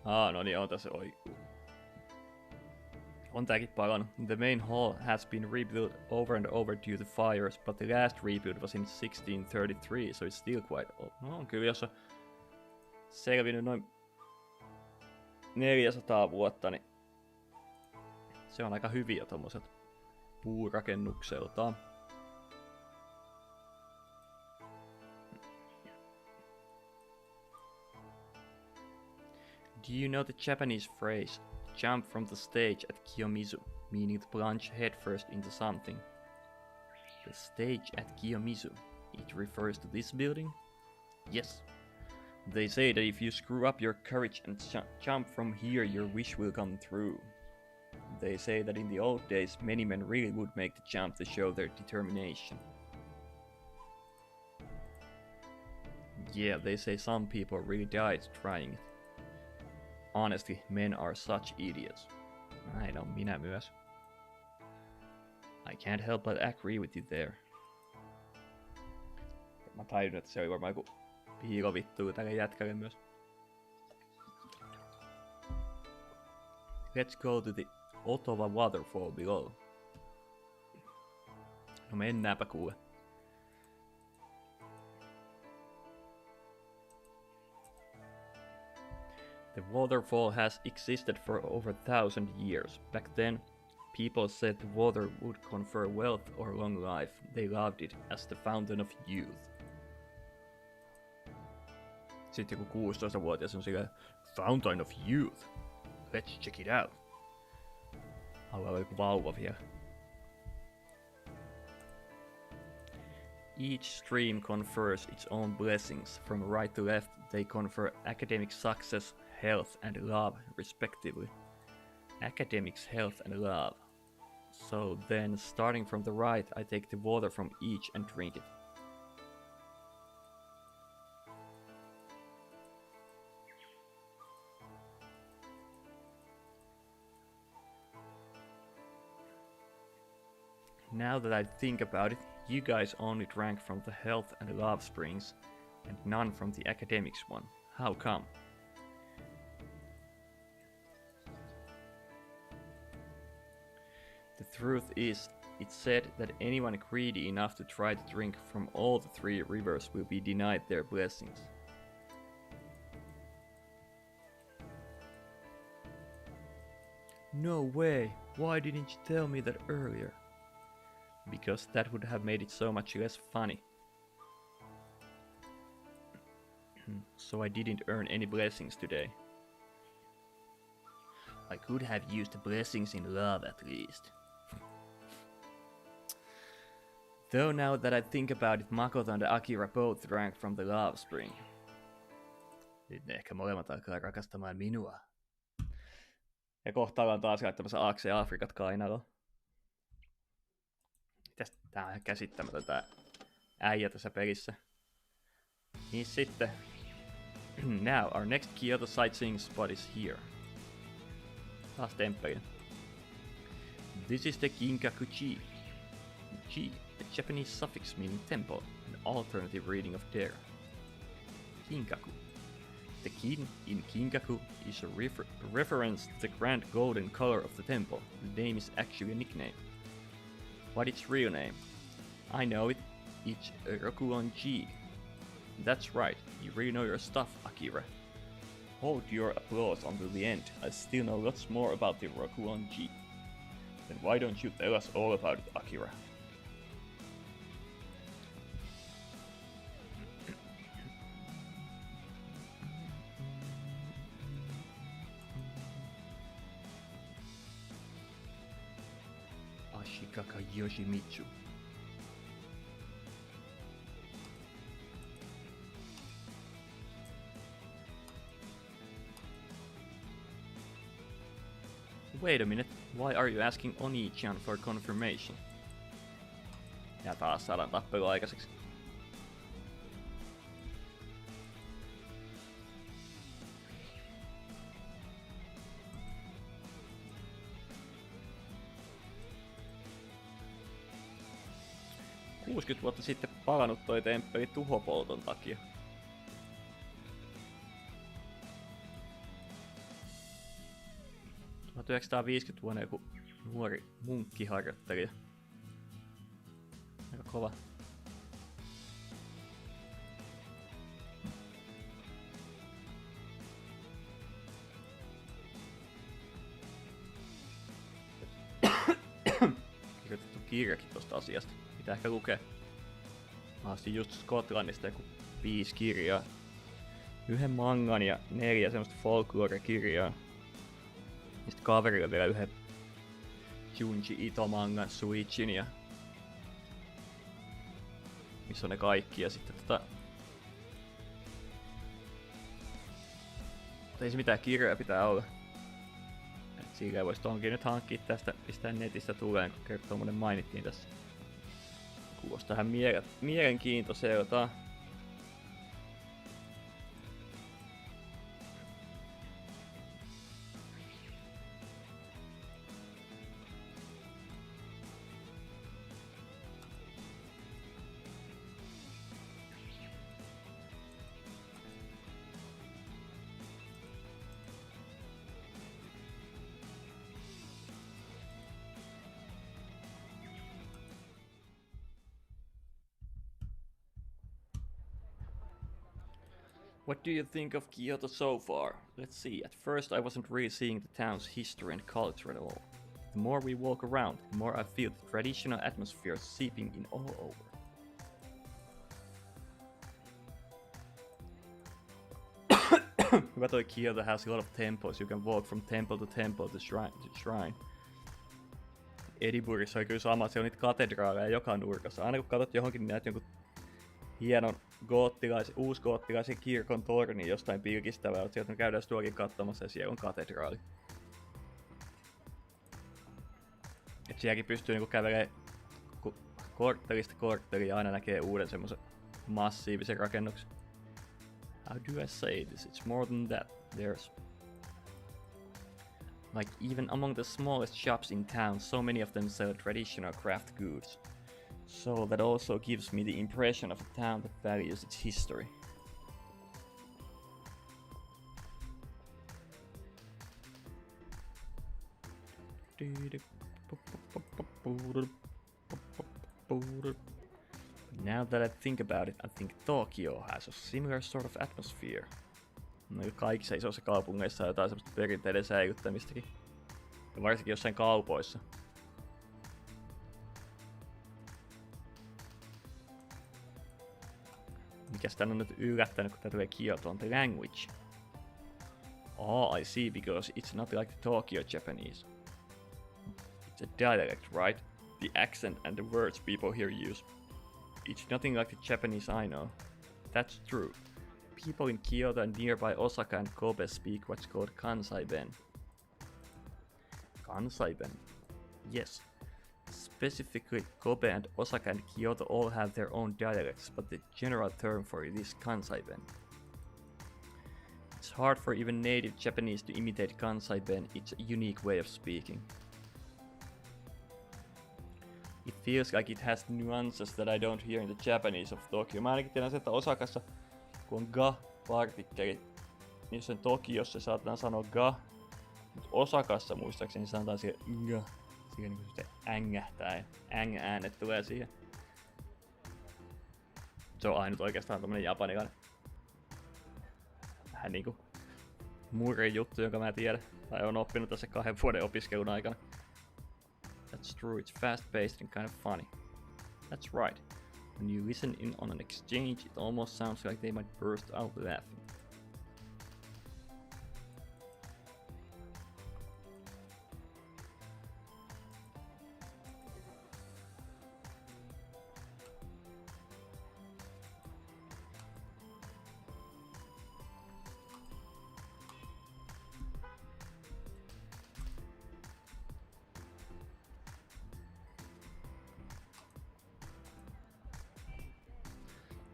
No niin, on tässä on tääkin palannut. The main hall has been rebuilt over and over due to fires, but the last rebuild was in 1633, so it's still quite old. No, kyllä jos on selvinnyt noin 400 vuotta, niin se on aika hyviä tommoset puurakennukseltaan. Do you know the Japanese phrase, jump from the stage at Kiyomizu, meaning to plunge headfirst into something? The stage at Kiyomizu, it refers to this building? Yes. They say that if you screw up your courage and jump from here, your wish will come true. They say that in the old days, many men really would make the jump to show their determination. Yeah, they say some people really died trying it. Honestly, men are such idiots. Näin on minä myös. I can't help but agree with you there. Mä tajunnut, että se oli varmaan joku piilovittu tälle jätkälle myös. Let's go to the Ottawa waterfall below. No mennäänpä kuule. The waterfall has existed for over 1,000 years. Back then, people said the water would confer wealth or long life, they loved it as the fountain of youth. Sitten joku 16-vuotias on sillä Fountain of Youth. Let's check it out. Haluaa olla joku vauva vielä. Each stream confers its own blessings. From right to left, they confer academic success, health, and love, respectively. Academics, health, and love. So then, starting from the right, I take the water from each and drink it. Now that I think about it, you guys only drank from the health and love springs, and none from the academics one. How come? The truth is, it's said that anyone greedy enough to try to drink from all the three rivers will be denied their blessings. No way! Why didn't you tell me that earlier? Because that would have made it so much less funny. So I didn't earn any blessings today. I could have used the blessings in love at least. Though now that I think about it, Makoto and Akira both drank from the love spring. Nyt ne ehkä molemmat alkaa rakastamaan minua. Ja kohta ollaan taas käyttämässä Aakse ja Afrikat kainaloa. Tää on ihan käsittämätön tää äijä tässä pelissä. Niin sitten. Now our next Kyoto sightseeing spot is here. Taas temppeli. This is the Kinkaku-ji. Ji, a Japanese suffix meaning temple, an alternative reading of there. Kinkaku. The kin in Kinkaku is a reference to the grand golden color of the temple. The name is actually a nickname. What its real name? I know it. It's Rokuon-ji. That's right. You really know your stuff, Akira. Hold your applause until the end. I still know lots more about the Rokuon-ji. Then why don't you tell us all about it, Akira? Ashikaka Yoshimitsu. Wait a minute, why are you asking Oni-chan for confirmation? Ja taas saadaan tappelu aikaiseksi. ...60 vuotta sitten palannut toi temppeli tuhopolton takia. ...1950 joku nuori munkkiharjoittelija. Aika kova. Kirjoitettu kirjakin tosta asiasta. Pitää ehkä lukea. Mä ostin just Skotlannista joku 5 kirjaa. 1 mangan ja 4 semmoista folklore-kirjaa. Ja sitten kaverille vielä 1 Junji Ito mangan Suichin ja... missä on ne kaikki ja sitten ei se mitään kirjoja pitää olla. Et silleen vois tonkin nyt hankkia tästä, pistää netistä tuleen, kun kertoo tommonen mainittiin tässä. Kuulostaa ihan mielenkiintoiselta. What do you think of Kyoto so far? Let's see, at first I wasn't really seeing the town's history and culture at all. The more we walk around, the more I feel the traditional atmosphere seeping in all over. Hyvä toi Kyoto has a lot of temples. You can walk from temple to temple to shrine. Edinburghissa on kyllä sama, siellä on niitä katedraaleja joka nurkassa. Aina kun katsot johonkin, niin näet jonkun hienon uusgoottilaisen kirkon torni jostain pilkistävää. Sieltä me käydään tuokin katsomassa ja siellä on katedraali. Et sielläkin pystyy niinku kävelemään korttelista kortteliin ja aina näkee uuden semmosen massiivisen rakennuksen. How do I say this? It's more than that. There's... Like even among the smallest shops in town, so many of them sell traditional craft goods. So that also gives me the impression of a town that values its history. Now that I think about it, I think Tokyo has a similar sort of atmosphere. No, kaikissa isoissa kaupungeissa on jotain semmoista perinteiden säilyttämistäkin. Ja varsinkin jossain kaupoissa. Mikäs tän on nyt yllättänyt, kun tää tulee Kyotoon? The language. Oh, I see, because it's not like the Tokyo Japanese. It's a dialect, right? The accent and the words people here use. It's nothing like the Japanese I know. That's true. People in Kyoto and nearby Osaka and Kobe speak what's called Kansai-ben. Kansai-ben? Yes. Specifically, Kobe and Osaka and Kyoto all have their own dialects, but the general term for it is Kansai-ben. It's hard for even native Japanese to imitate Kansai-ben. It's a unique way of speaking. It feels like it has nuances that I don't hear in the Japanese of Tokyo. Mä ainakin tiedän, että Osakassa, kun on ga-partikkeli, niin jos on Tokiossa saatetaan sanoa ga, mutta Osakassa muistaakseni sanotaan siihen ga. Siihen niin se ängähtää ja äng-äänet tulee siihen. Se on ainut oikeastaan tommonen japanilainen vähän niinku murrin juttu, jonka mä tiedän. Tai on oppinut tässä 2 vuoden opiskelun aikana. That's true, it's fast-paced and kind of funny. That's right. When you listen in on an exchange, it almost sounds like they might burst out laughing.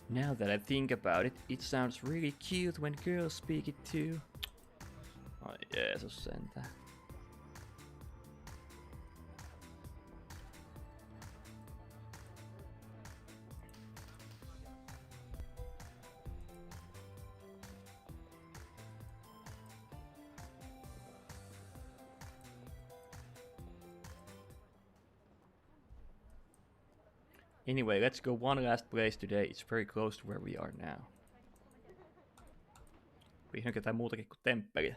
Now that I think about it, it sounds really cute when girls speak it too. Ai Jeesus sentään. Anyway, let's go one last place today. It's very close to where we are now. Vihdoinkin jotain muutakin kuin temppeliä.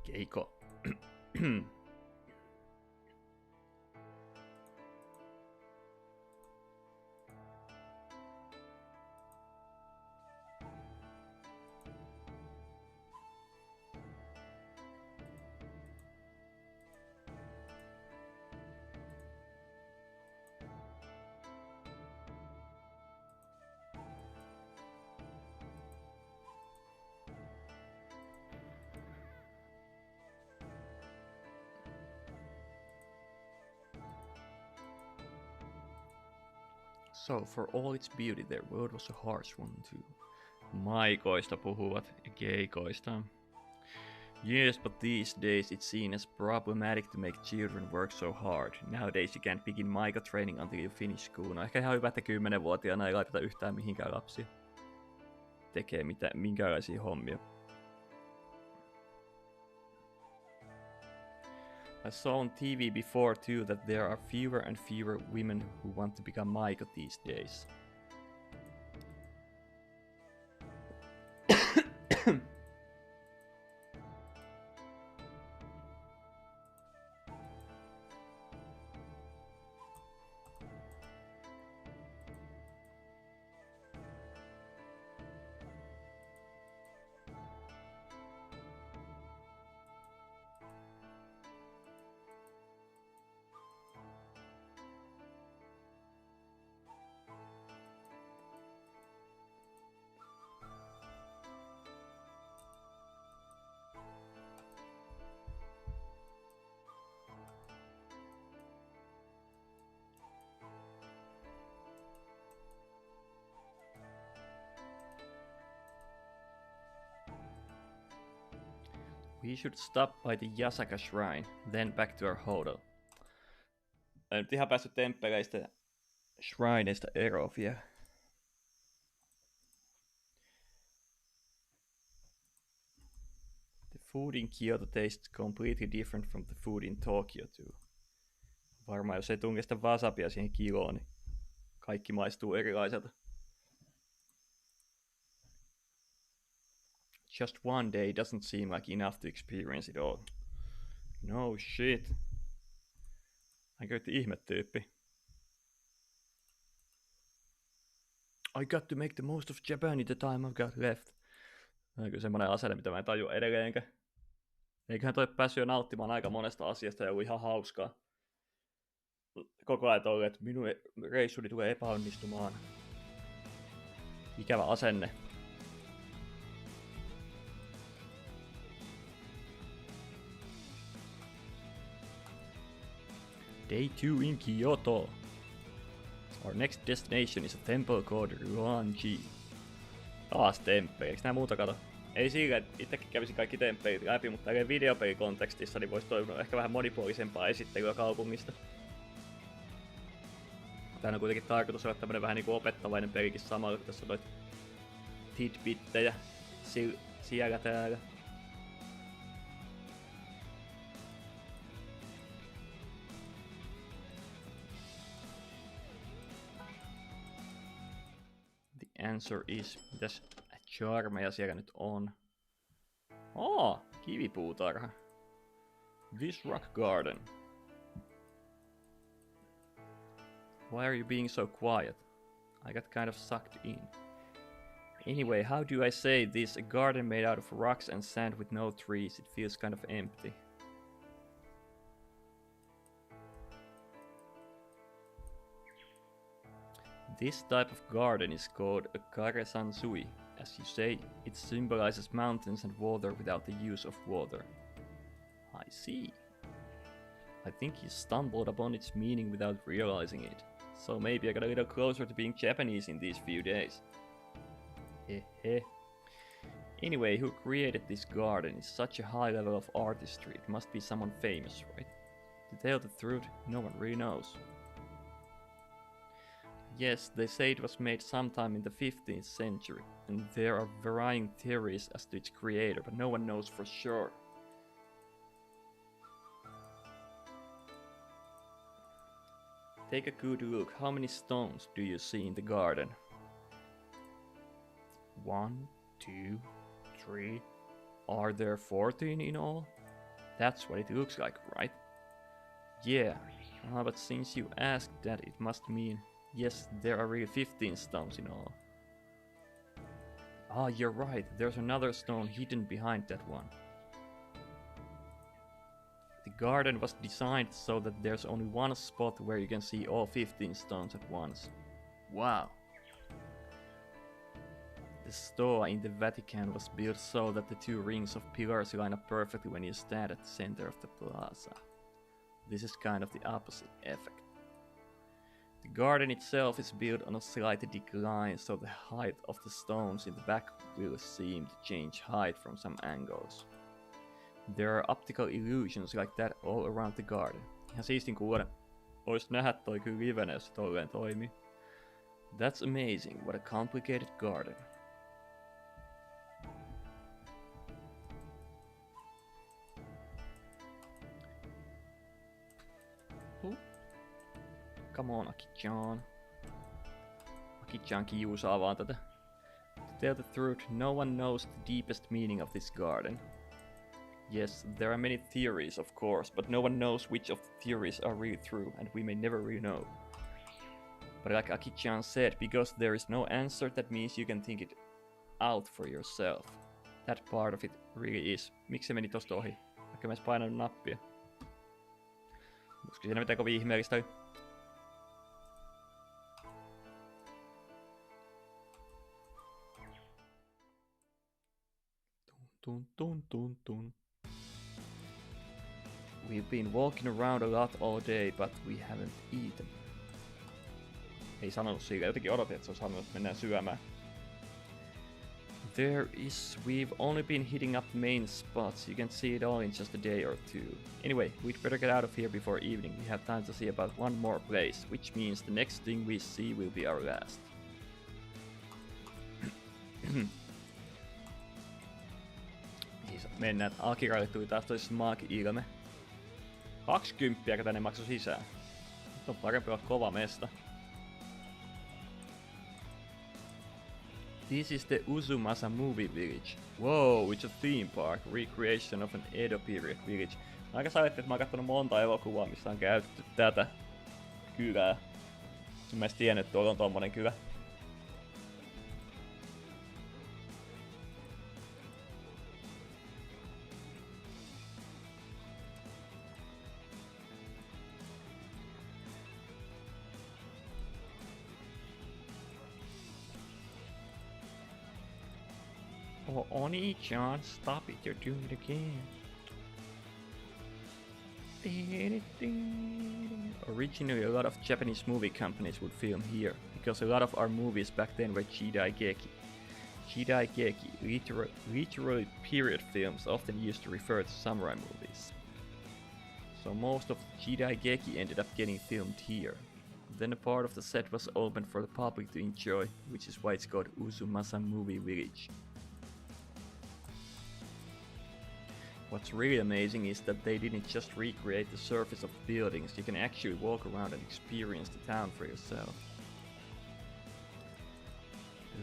Keiko. So, for all its beauty, their world was a harsh one too. Maikoista puhuvat ja keikoista. Yes, but these days it's seen as problematic to make children work so hard. Nowadays you can't begin maiko training until you finish school. No ehkä ihan hyvä, että 10-vuotiaana ei laiteta yhtään mihinkään lapsia tekee minkäänlaisia hommia. I saw on TV before too that there are fewer and fewer women who want to become Maiko these days. We should stop by the Yasaka Shrine, then back to our hotel. En nyt ihan päässyt temppeleistä ja shrineista eroon vielä. The food in Kyoto tastes completely different from the food in Tokyo too. Varmaan jos ei tunke sitä wasabia siihen kiloon, niin kaikki maistuu erilaiselta. Just one day doesn't seem like enough to experience it all. No shit. Hän käytti ihmetyyppi. I got to make the most of Japan in the time I've got left. Tämä on kyllä semmonen asenne, mitä mä en tajua edelleenkään. Eiköhän toi päässyt jo nauttimaan aika monesta asiasta ja ollut ihan hauskaa. Koko ajan tolleen, että minun reissuni tulee epäonnistumaan. Ikävä asenne. Day 2 in Kyoto. Our next destination is a temple called Ruanji. Taas temppeli, eiks nää muuta kato? Ei sillä, että itsekin kävisin kaikki temppelit läpi, mutta tälleen videopelikontekstissa niin voisi toivonut ehkä vähän monipuolisempaa esittelyä kaupungista. Tää on kuitenkin tarkoitus olla tämmönen vähän niinku opettavainen pelikin samalla, kun tässä on noit tidbittejä siellä täällä. Answer is, mitäs charmeja siellä nyt on? Kivipuutarha. This rock garden. Why are you being so quiet? I got kind of sucked in. Anyway, how do I say this? A garden made out of rocks and sand with no trees. It feels kind of empty. This type of garden is called a karesansui. As you say, it symbolizes mountains and water without the use of water. I see. I think you stumbled upon its meaning without realizing it. So maybe I got a little closer to being Japanese in these few days. Hehe. Anyway, who created this garden is such a high level of artistry. It must be someone famous, right? To tell the truth, no one really knows. Yes, they say it was made sometime in the 15th century, and there are varying theories as to its creator, but no one knows for sure. Take a good look. How many stones do you see in the garden? 1, 2, 3. Are there 14 in all? That's what it looks like, right? Yeah, but since you asked that, it must mean yes, there are really 15 stones in all. You're right, there's another stone hidden behind that one. The garden was designed so that there's only one spot where you can see all 15 stones at once. Wow. The Stoa in the Vatican was built so that the two rings of pillars line up perfectly when you stand at the center of the plaza. This is kind of the opposite effect. The garden itself is built on a slight decline, so the height of the stones in the back will seem to change height from some angles. There are optical illusions like that all around the garden. Ihan siistin kuulla ois nähdä toi kyllä livenä, jos se tolleen toimii. That's amazing, what a complicated garden. Come on, Aki-chan. Aki-chan kiusaa vaan tätä. To tell the truth, no one knows the deepest meaning of this garden. Yes, there are many theories, of course, but no one knows which of the theories are really true, and we may never really know. But like Aki-chan said, because there is no answer, that means you can think it out for yourself. That part of it really is. Miksi se meni tosta ohi? Vaikka mä edes painanut nappia. Koska siinä mitään kovin ihmeellistä oli. Tun. We've been walking around a lot all day, but we haven't eaten. Ei sanonut siitä, jotenkin odotin, että se on sanonut, että mennään syömään. We've only been hitting up main spots. You can see it all in just a day or two. Anyway, we'd better get out of here before evening. We have time to see about one more place, which means the next thing we see will be our last. Mennään, Akiralle tuli taas toi smag-ilme. 20 tänne maksoi sisään. Nyt on parempi olla kova mesta. This is the Uzumasa Movie Village. Wow, it's a theme park, recreation of an Edo period village. Aika saitte, että mä oon kattonut monta elokuvaa, missä on käytetty tätä kylää. Mä en tiennyt, että tuolla on tommonen kylä. Oh, Oni-chan, stop it, you're doing it again. Originally, a lot of Japanese movie companies would film here, because a lot of our movies back then were jidaigeki. Jidaigeki, literally period films, often used to refer to samurai movies. So most of the jidaigeki ended up getting filmed here. Then a part of the set was opened for the public to enjoy, which is why it's called Uzumasa Movie Village. What's really amazing is that they didn't just recreate the surface of buildings, you can actually walk around and experience the town for yourself.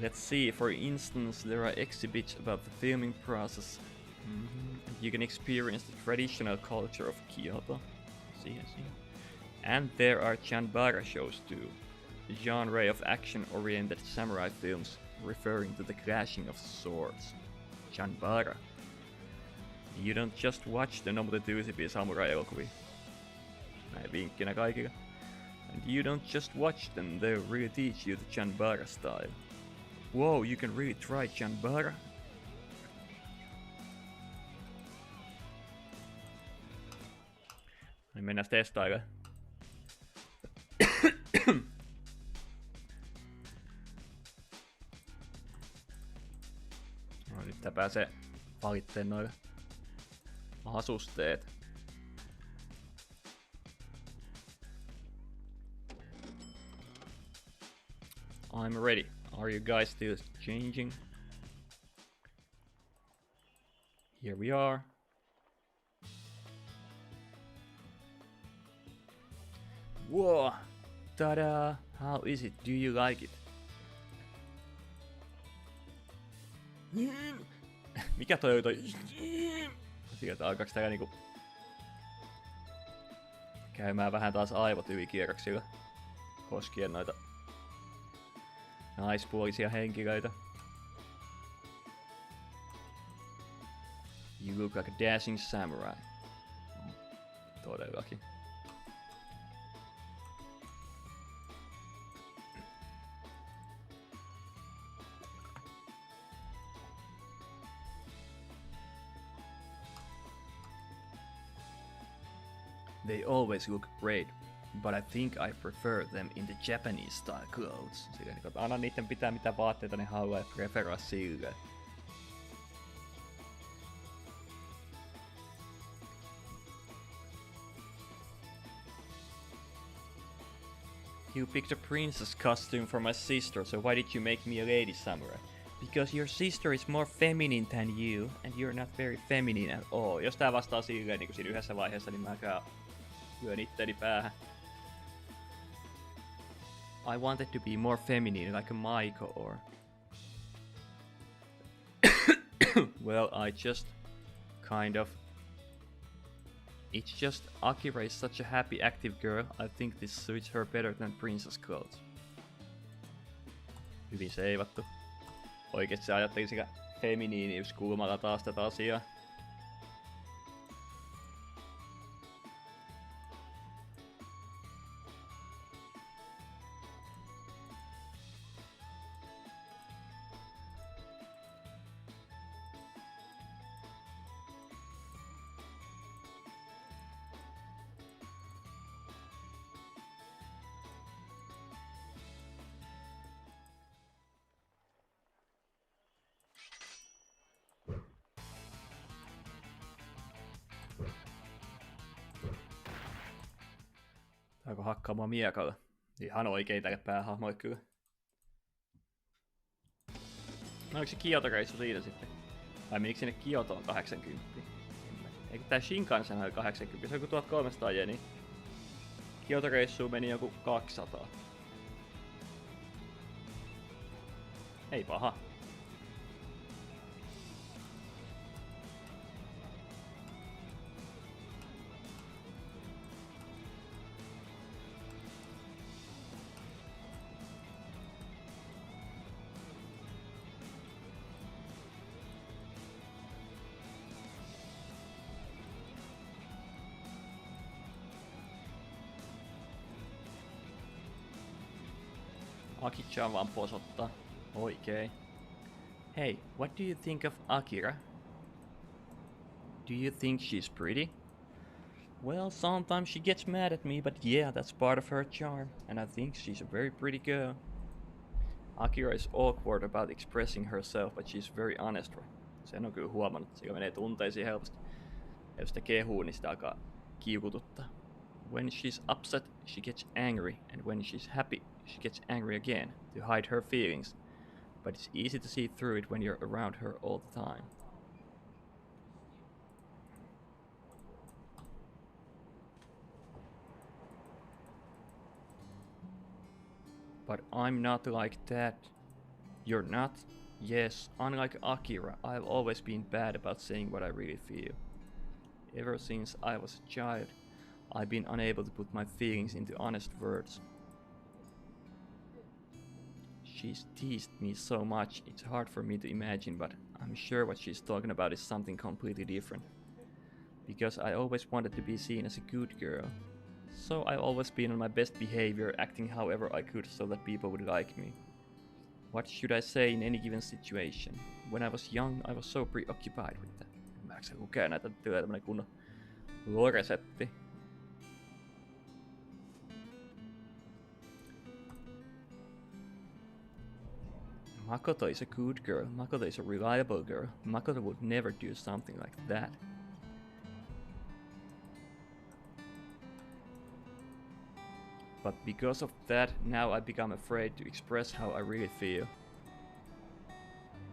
Let's see, for instance, there are exhibits about the filming process. You can experience the traditional culture of Kyoto. I see. And there are chanbara shows too, the genre of action-oriented samurai films referring to the clashing of swords. Chanbara. You don't just watch the number 2 samurai-elokuvia. Näin vinkkinä kaikille. And you don't just watch them, they really teach you the chanbara style. Wow, you can really try chanbara? Niin mennään testailemaan. No nyt tää pääsee valitteen noille asusteet. I'm ready. Are you guys still changing? Here we are. Whoa! Ta-da! How is it? Do you like it? Mikä toi oli toi? Sieltä alkaaks täällä niinku käymään vähän taas aivot ylikierroksilla koskien noita naispuolisia henkilöitä. You look like a dashing samurai. Todellakin. They always look great, but I think I prefer them in the Japanese style clothes. Silleen, että anna niiden pitää mitä vaatteita ne haluaa ja preferoida silleen. You picked a princess costume for my sister, so why did you make me a lady samurai? Because your sister is more feminine than you, and you're not very feminine at all. Jos tää vastaa silleen niin kuin siinä yhdessä vaiheessa, niin mä lyön itteni päähän. I wanted to be more feminine, like a Maiko or... Well, I just... kind of... It's just Akira is such a happy, active girl. I think this suits her better than princess clothes. Hyvin seivattu. Oikeesti se ajatteli sekä feminiiniyskulmalla taas tätä asiaa. Saako hakkaamaan miekalla? Ihan oikein tälle päähahmoille kyllä. No oliko se Kioto-reissu siinä sitten? Vai menikö sinne Kiotoon 80? Eikö tää Shinkansen oli 80? Se on joku 1300 jeni. Kioto-reissuun meni joku 200. Ei paha. Aki-chan vaan posottaa. Oikein. Hey, what do you think of Akira? Do you think she's pretty? Well, sometimes she gets mad at me, but yeah, that's part of her charm. And I think she's a very pretty girl. Akira is awkward about expressing herself, but she's very honest. Sen on kyllä huomannut, että se menee tunteisiin helposti. Ja jos sitä kehuu, niin sitä alkaa kiukututtaa. When she's upset, she gets angry, and when she's happy, she gets angry again, to hide her feelings. But it's easy to see through it when you're around her all the time. But I'm not like that. You're not? Yes, unlike Akira, I've always been bad about saying what I really feel. Ever since I was a child, I've been unable to put my feelings into honest words. She's teased me so much, it's hard for me to imagine, but I'm sure what she's talking about is something completely different. Because I always wanted to be seen as a good girl. So I've always been on my best behavior, acting however I could so that people would like me. What should I say in any given situation? When I was young, I was so preoccupied with that. Mä en lukea näitä, tulee tämmönen kunnon lore-setti. Makoto is a good girl. Makoto is a reliable girl. Makoto would never do something like that. But because of that, now I become afraid to express how I really feel.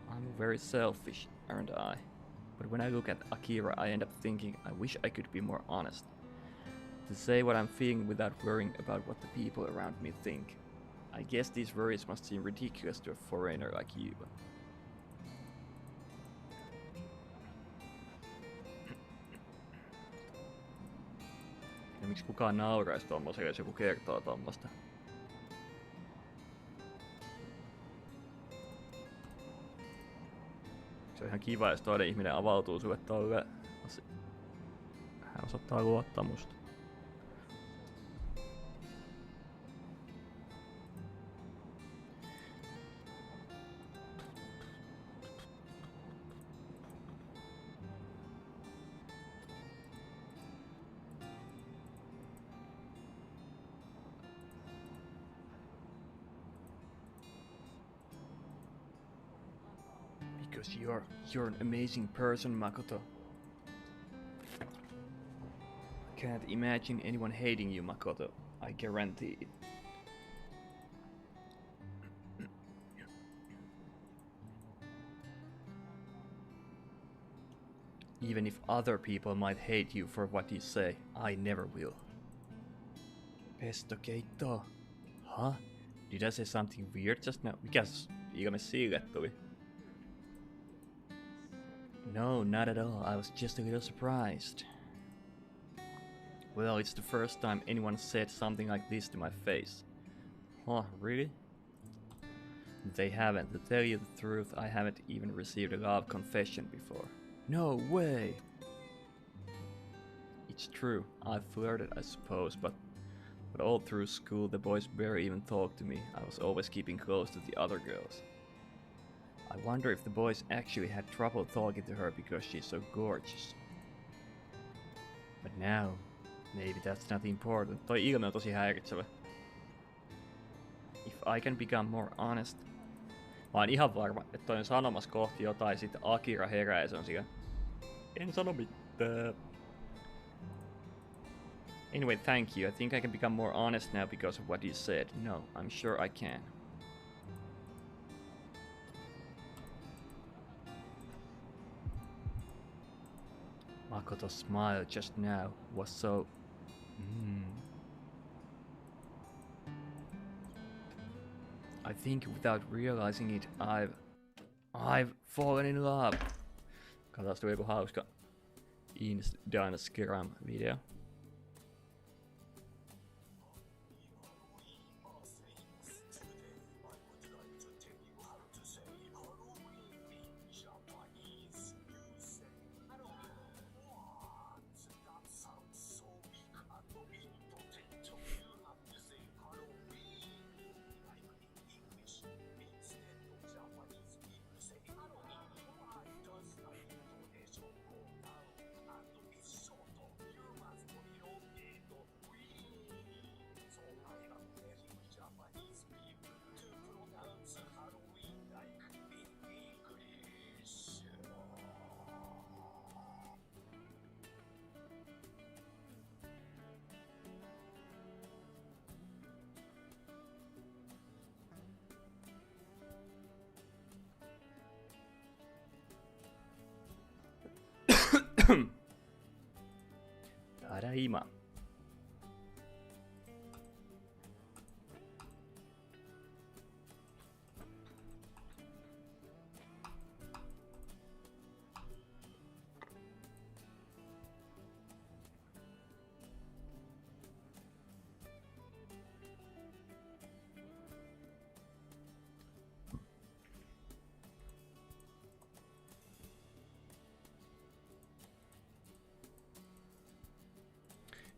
I'm very selfish, aren't I? But when I look at Akira, I end up thinking I wish I could be more honest. To say what I'm feeling without worrying about what the people around me think. I guess these worries must seem ridiculous to a foreigner like you, but... Ja miksi kukaan nauraisi tommoselle, jos joku kertoo tommosta? Se on ihan kiva, jos toinen ihminen avautuu sulle tolleen. Hän osoittaa luottamusta. Because you're an amazing person, Makoto. I can't imagine anyone hating you, Makoto. I guarantee it. Even if other people might hate you for what you say, I never will. Pesto keitto? Huh? Did I say something weird just now? Mikäs ilme sille tuli? No, not at all. I was just a little surprised. Well, it's the first time anyone said something like this to my face. Huh, really? They haven't. To tell you the truth, I haven't even received a love confession before. No way! It's true. I flirted, I suppose, but all through school the boys barely even talked to me. I was always keeping close to the other girls. I wonder if the boys actually had trouble talking to her because she's so gorgeous. But now, maybe that's not important. Toi ilme on tosi häiritsevä. If I can become more honest. Mä oon ihan varma, että toi on sanomassa kohti jotain, sit Akira herää ja se on siellä. En sano mitään. Anyway, thank you. I think I can become more honest now because of what you said. No, I'm sure I can. Makoto's smile just now was so... I think without realizing it, I've fallen in love. Katsotaan, tuli joku hauska Instagram video. Tadaima.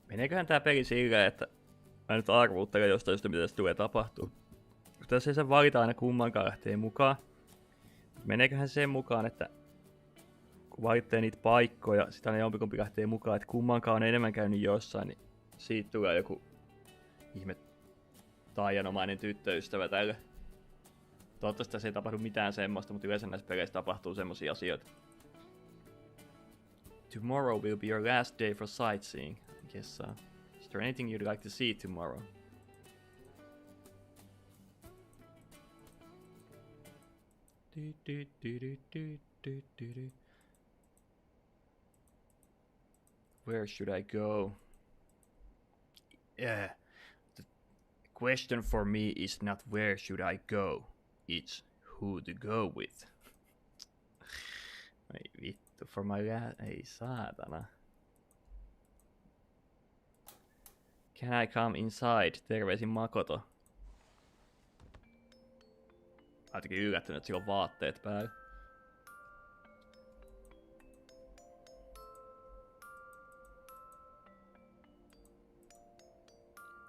Meneeköhän tää peli sillä, että mä nyt arvuuttelen jostain mitä tässä tulee tapahtua. Tässä ei saa valita aina kummankaan lähtee mukaan. Meneeköhän sen mukaan, että kun valitsee niitä paikkoja, sit aina jompikumpi lähtee mukaan, että kummankaan on enemmän käynyt jossain, niin siitä tulee joku ihme taianomainen tyttöystävä tälle. Toivottavasti tässä ei tapahdu mitään semmoista, mutta yleensä näissä peleissä tapahtuu semmosia asioita. Tomorrow will be your last day for sightseeing. I guess so. Is there anything you'd like to see tomorrow? Where should I go? Yeah. The question for me is not where should I go. It's who to go with. Ei vittu, for my ei saatana. Can I come inside? Terveisin Makoto. Mä jotenkin yllättynyt, että sillä on vaatteet päällä.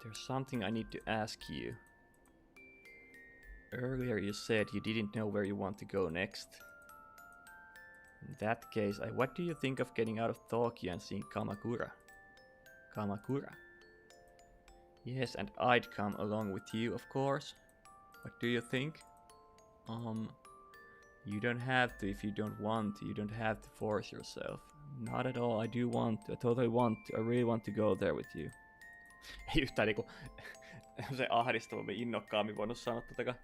There's something I need to ask you. Earlier you said you didn't know where you want to go next. In that case, what do you think of getting out of Tokyo and seeing Kamakura? Kamakura? Yes, and I'd come along with you, of course. What do you think? You don't have to if you don't want to. You don't have to force yourself. Not at all, I do want to. I totally want to. I really want to go there with you. Ei yhtään niinku se ahdistavammin innokkaammin voinut sanoa tätäkään.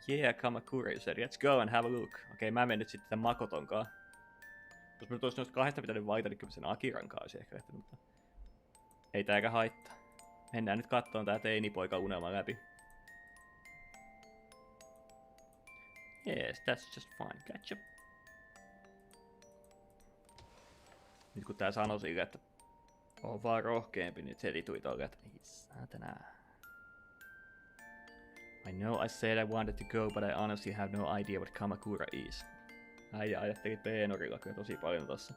Yeah, Kamakura, you said. Let's go and have a look. Okei, mä menen nyt sitten tämän Makotonkaan. Jos mä nyt olisi noista kahdesta pitänyt valita, niin kyllä sen Akirankaan olisi ehkä lähtenyt, mutta ei tääkään haittaa. Mennään nyt kattoon tää teinipoika unelma läpi. Yes, that's just fine. Gotcha. Nyt kun tää sanoi sille, että on vaan rohkeampi, niin heti tuli tolleen, että saatana. I know I said I wanted to go, but I honestly have no idea what Kamakura is. Äijä ajatteli peenorilla kyllä tosi paljon tossa.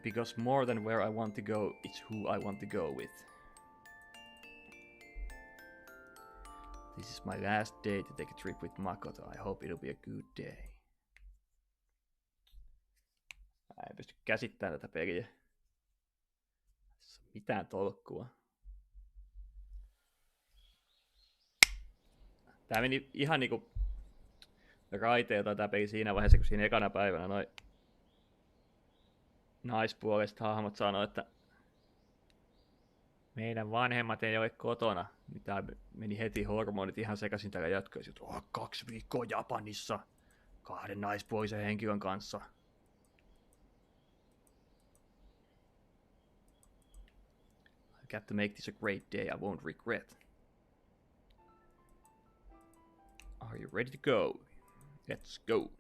Because more than where I want to go, it's who I want to go with. This is my last day to take a trip with Makoto. I hope it'll be a good day. Mä en pysty käsittämään tätä peliä. Tässä on mitään tolkkua. Tää meni ihan niinku raiteilta tää peli siinä vaiheessa, kun siinä ekana päivänä noi naispuoliset hahmot sanoi, että meidän vanhemmat ei ole kotona. Tää meni heti hormonit ihan sekaisin tällä jatkoissa. 2 viikkoa Japanissa 2 naispuolisen henkilön kanssa. I got to make this a great day I won't regret. Are you ready to go? Let's go.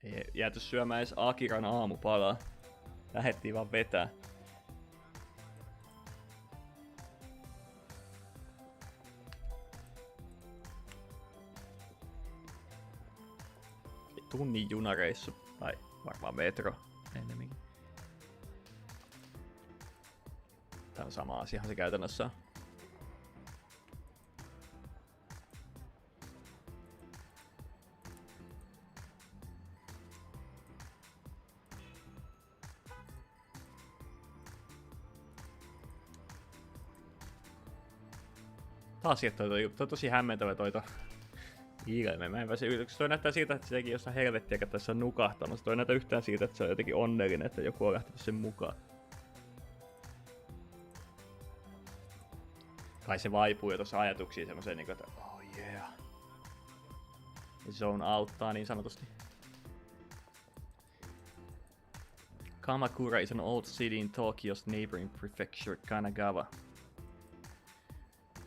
Ei jääty syömään edes Akiran aamupalaa. Lähettiin vaan vetää. Tunnin junareissu. Tai varmaan metro ennemmin. Tää on sama asiahan se käytännössä on. Taas toi tosi hämmentävä toi ilme. Mä en pääse yllätyksi. Toi näyttää siltä, että sekin jossain helvettiä tässä on nukahtamassa. Toi näyttää yhtään siltä, että se on jotenkin onnellinen, että joku on lähtenyt sen mukaan. Kai se vaipuu jo tuossa ajatuksiin semmoseen niinku, että oh yeah. Zone auttaa niin sanotusti. Kamakura is an old city in Tokyo's neighboring prefecture, Kanagawa.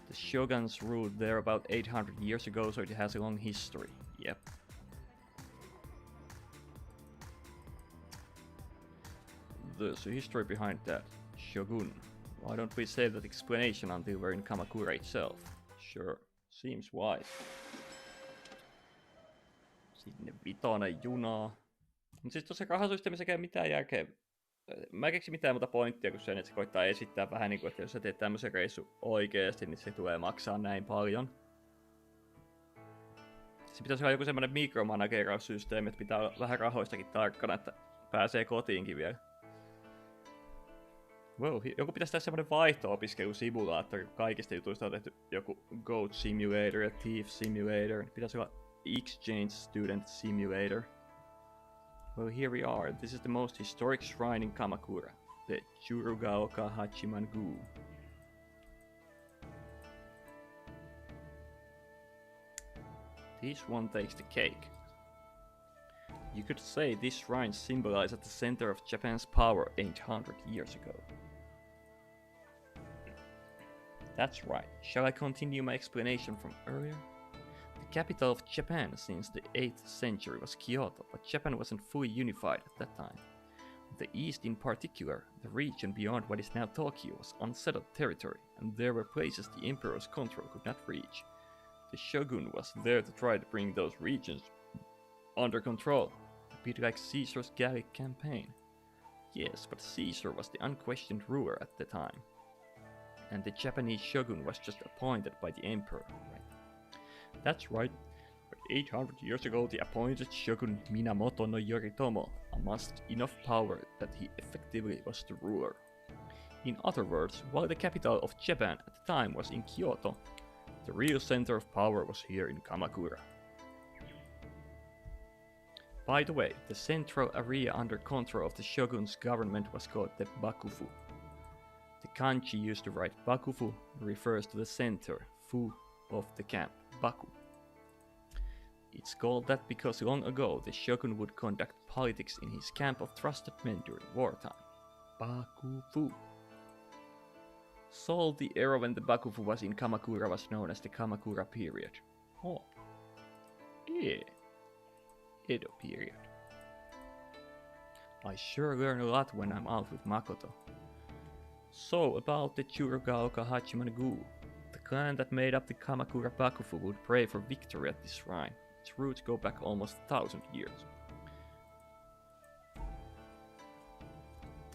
The shoguns ruled there about 800 years ago, so it has a long history. Yep. There's a history behind that. Shogun. Why don't we save that explanation until we're in Kamakura itself? Sure. Seems wise. Sinne vitonen junaa. Mut siis tuossa rahasysteemissä ei mitään järkeä. Mä en keksi mitään muuta pointtia kuin sen, että se koittaa esittää vähän niinku, että jos sä teet tämmösen reissun oikeesti, niin se tulee maksaa näin paljon. Se pitäisi olla joku semmonen mikromanageraussysteemi, että pitää olla vähän rahoistakin tarkkana, että pääsee kotiinkin vielä. Wow, joku pitäisi tehdä semmonen vaihto-opiskelusimulaattori, kun kaikista jutuista on tehty joku Goat Simulator ja Thief Simulator. Pitäisi olla Exchange Student Simulator. Well, here we are. This is the most historic shrine in Kamakura, the Churugaoka Hachiman-gu. This one takes the cake. You could say this shrine symbolized at the center of Japan's power 800 years ago. That's right. Shall I continue my explanation from earlier? The capital of Japan since the 8th century was Kyoto, but Japan wasn't fully unified at that time. The east in particular, the region beyond what is now Tokyo, was unsettled territory, and there were places the emperor's control could not reach. The shogun was there to try to bring those regions under control, a bit like Caesar's Gallic campaign. Yes, but Caesar was the unquestioned ruler at the time, and the Japanese shogun was just appointed by the emperor, right? That's right, but 800 years ago the appointed shogun Minamoto no Yoritomo amassed enough power that he effectively was the ruler. In other words, while the capital of Japan at the time was in Kyoto, the real center of power was here in Kamakura. By the way, the central area under control of the shogun's government was called the Bakufu. The kanji used to write Bakufu refers to the center, fu, of the camp, Baku. It's called that because long ago the shogun would conduct politics in his camp of trusted men during wartime. Bakufu. So the era when the Bakufu was in Kamakura was known as the Kamakura period. Oh. Yeah. Edo period. I sure learn a lot when I'm out with Makoto. So, about the Churugaoka Hachiman-gu. The clan that made up the Kamakura Bakufu would pray for victory at this shrine. Its roots go back almost 1,000 years.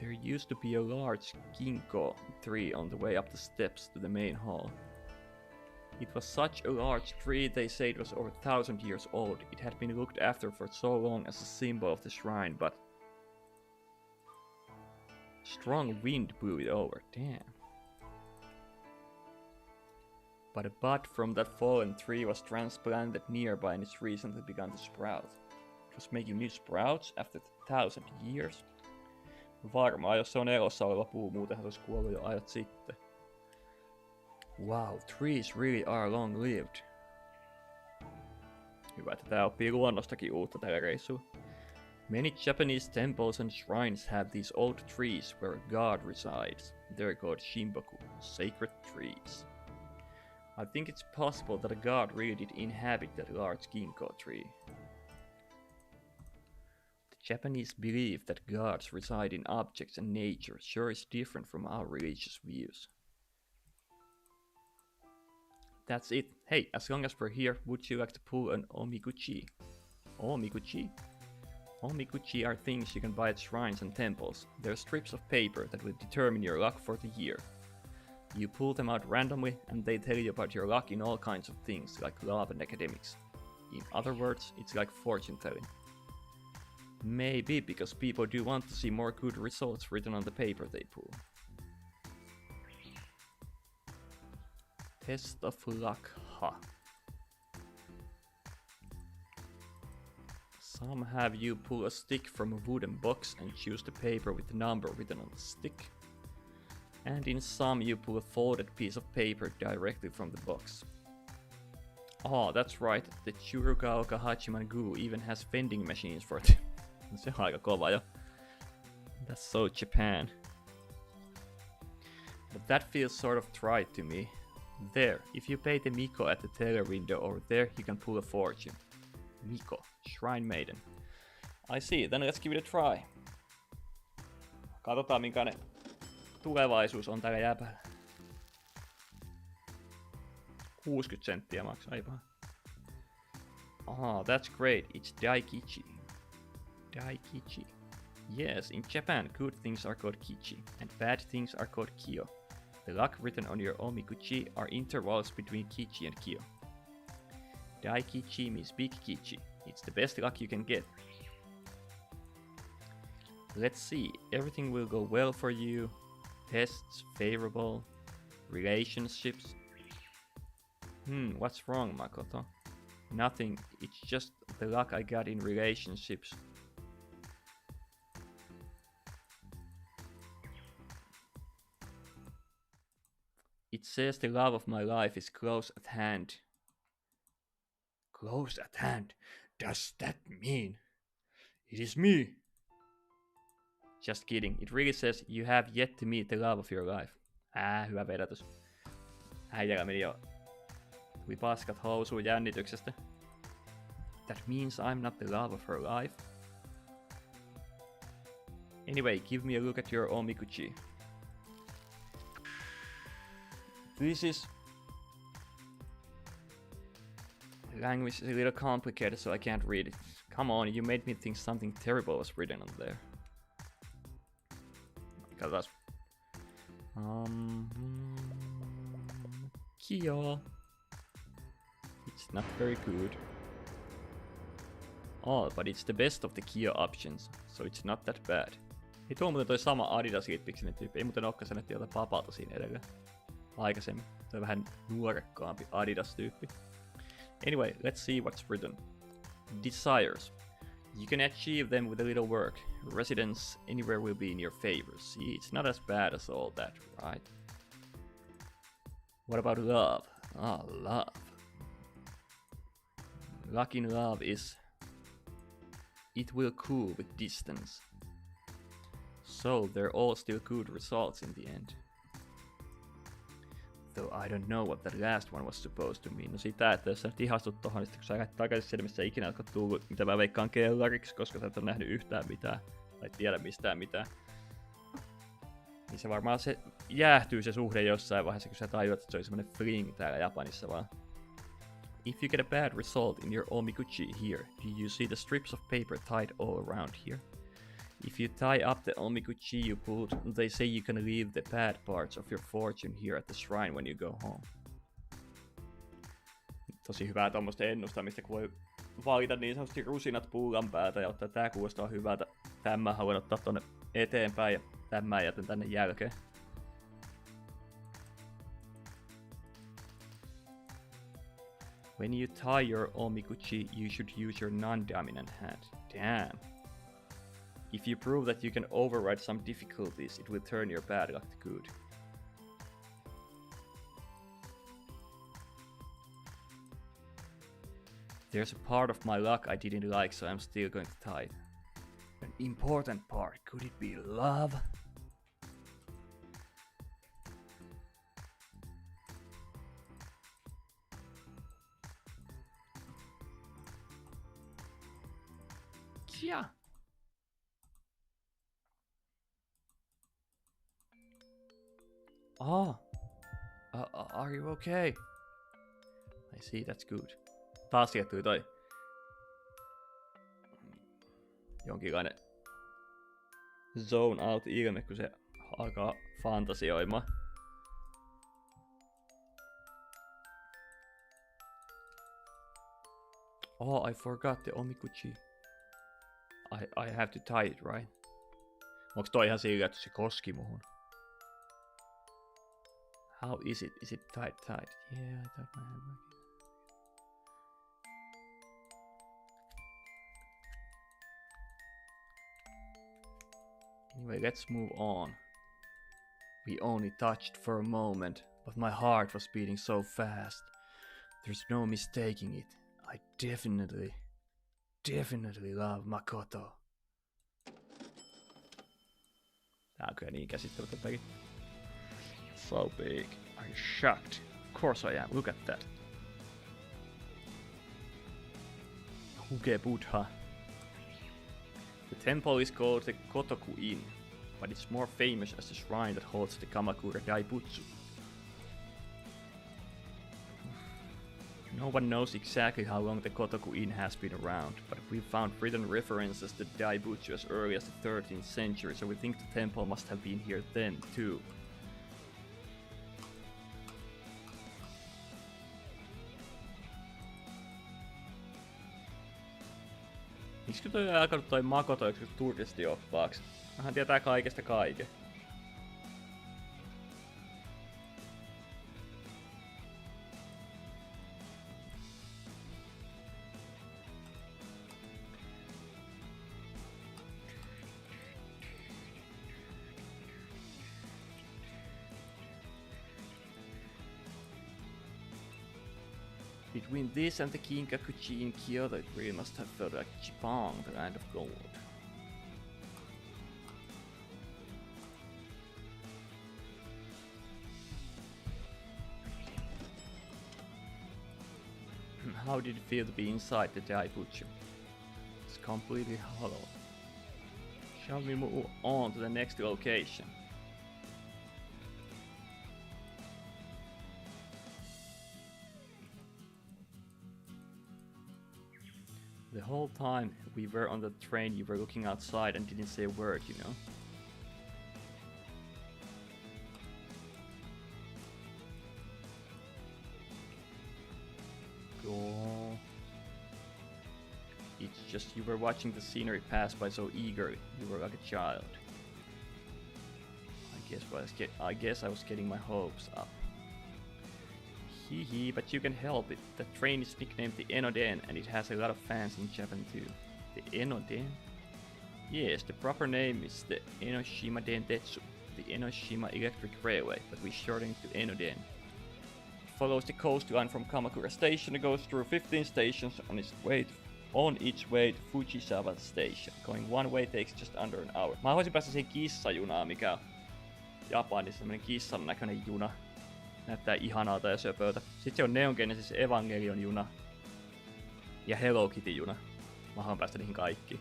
There used to be a large ginkgo tree on the way up the steps to the main hall. It was such a large tree they say it was over 1,000 years old. It had been looked after for so long as a symbol of the shrine, but strong wind blew it over. Damn. But a bud from that fallen tree was transplanted nearby and it's recently begun to sprout. It was making new sprouts after 1,000 years. Varmaan, jos se on elossa oleva puu, muutenhan se olisi kuollut jo ajat sitten. Wow, trees really are long-lived. Hyvä, että tää oppii luonnostakin uutta tällä reissulla. Many Japanese temples and shrines have these old trees where a god resides. They're called Shimboku, sacred trees. I think it's possible that a god really did inhabit that large ginkgo tree. The Japanese belief that gods reside in objects and nature sure is different from our religious views. That's it. Hey, as long as we're here, would you like to pull an omiguchi? Omiguchi? Omiguchi are things you can buy at shrines and temples. They're strips of paper that will determine your luck for the year. You pull them out randomly and they tell you about your luck in all kinds of things, like love and academics. In other words, it's like fortune telling. Maybe because people do want to see more good results written on the paper they pull. Test of luck, ha. Some have you pull a stick from a wooden box and choose the paper with the number written on the stick. And in some you pull a folded piece of paper directly from the box. Oh, that's right, the Churugaoka Hachiman-gu even has vending machines for it. Se on aika kova jo. That's so Japan. But that feels sort of trite to me. There, if you pay the Miko at the teller window over there, you can pull a fortune. Miko, Shrine Maiden. I see, then let's give it a try. Katsotaan minkäinen tulevaisuus on tällä jäpällä. 60 senttiä maksaa, ei paha. Ah, that's great, it's Daikichi. Daikichi. Yes, in Japan, good things are called kichi, and bad things are called kyo. The luck written on your omiguchi are intervals between kichi and kyo. Daikichi means big kichi. It's the best luck you can get. Let's see, everything will go well for you. Tests, favorable. Relationships. What's wrong, Makoto? Nothing, it's just the luck I got in relationships. It says the love of my life is close at hand. Close at hand? Does that mean it is me? Just kidding. It really says you have yet to meet the love of your life. Hyvä vedätys. Äijällä meni jo. Tuli paskat housuun jännityksestä. That means I'm not the love of her life. Anyway, give me a look at your omiguchi. This is... The language is a little complicated, so I can't read it. Come on, you made me think something terrible was written on there. Katsotaan. Kyo. It's not very good. Oh, but it's the best of the Kyo options, so it's not that bad. Ei tuo muuten toi sama Adidas Litpixin tyyppi, ei muuten olekaan sanottu jotain papaata siinä edellä. Aikaisemmin. Toi vähän nuorekkaampi Adidas-tyyppi. Anyway, let's see what's written. Desires. You can achieve them with a little work. Residence anywhere will be in your favor. See, it's not as bad as all that, right? What about love? Ah, love. Luck in love is... It will cool with distance. So, they're all still good results in the end. though I don't know what the last one was supposed to mean. No sitä, että jos sä nyt ihastut tohon, niin kun sä lähdet takaisin sinne, missä ikinä ootko tullut, mitä mä veikkaan kellariksi, koska sä et ole nähnyt yhtään mitään, tai tiedä mistään mitään. Niin se varmaan se jäähtyy se suhde jossain vaiheessa, kun sä tajuat, että se oli semmonen fling täällä Japanissa vaan. If you get a bad result in your omiguchi here, do you see the strips of paper tied all around here? If you tie up the omiguchi you pulled, they say you can leave the bad parts of your fortune here at the shrine when you go home. Tosi hyvää tommoista ennustamista, kun voi valita niin sanotusti rusinat pullan päältä ja ottaa tää kuulostaa hyvältä. Tämä haluan ottaa tonne eteenpäin ja tämä jätän tänne jälkeen. When you tie your omiguchi, you should use your non-dominant hand. Damn. If you prove that you can override some difficulties, it will turn your bad luck to good. There's a part of my luck I didn't like, so I'm still going to tie it. An important part. Could it be love? Yeah. Oh. Are you okay? I see, that's good. Taas sieltä tuli toi jonkinlainen zone out ilme, kun se alkaa fantasioimaan. Oh, I forgot the omiguchi. I have to tie it, right? Onks toi ihan sillä, että se koski muhun? How is it? Is it tight? Yeah, I thought my hand back. Anyway, let's move on. We only touched for a moment, but my heart was beating so fast. There's no mistaking it. I definitely love Makoto. Tää on kyllä niin käsittämätön peli. So big. Are you shocked? Of course I am. Look at that. Huge Buddha. The temple is called the Kotoku Inn, but it's more famous as the shrine that holds the Kamakura Daibutsu. No one knows exactly how long the Kotoku Inn has been around, but we've found written references to Daibutsu as early as the 13th century, so we think the temple must have been here then too. Miksi toi on alkanut toi Makoto yksi turistioppaaksi? Hän tietää kaikesta kaiken. Between this and the Kinkakuchi in Kyoto, it really must have felt like Japan, the land of gold. How did it feel to be inside the Daibutsu? It's completely hollow. Shall we move on to the next location? The whole time we were on the train, you were looking outside and didn't say a word, you know? Cool. It's just you were watching the scenery pass by so eagerly. You were like a child. I guess I was getting my hopes up. Hee, but you can help it. The train is nicknamed the Enoden and it has a lot of fans in Japan too. The Enoden? Yes, the proper name is the Enoshima Dentetsu, the Enoshima Electric Railway, but we shorten it to Enoden. It follows the coastline from Kamakura Station and goes through 15 stations on its way to Fujisawa Station. Going one way takes just under an hour. Mä haluaisin päästä siihen kissajunaan, mikä on Japanissa semmonen kissan näköinen juna. Näyttää ihanalta ja söpöltä. Sitten se on Neon Genesis Evangelion juna. Ja Hello Kitty juna. Mä haluan päästä niihin kaikkiin.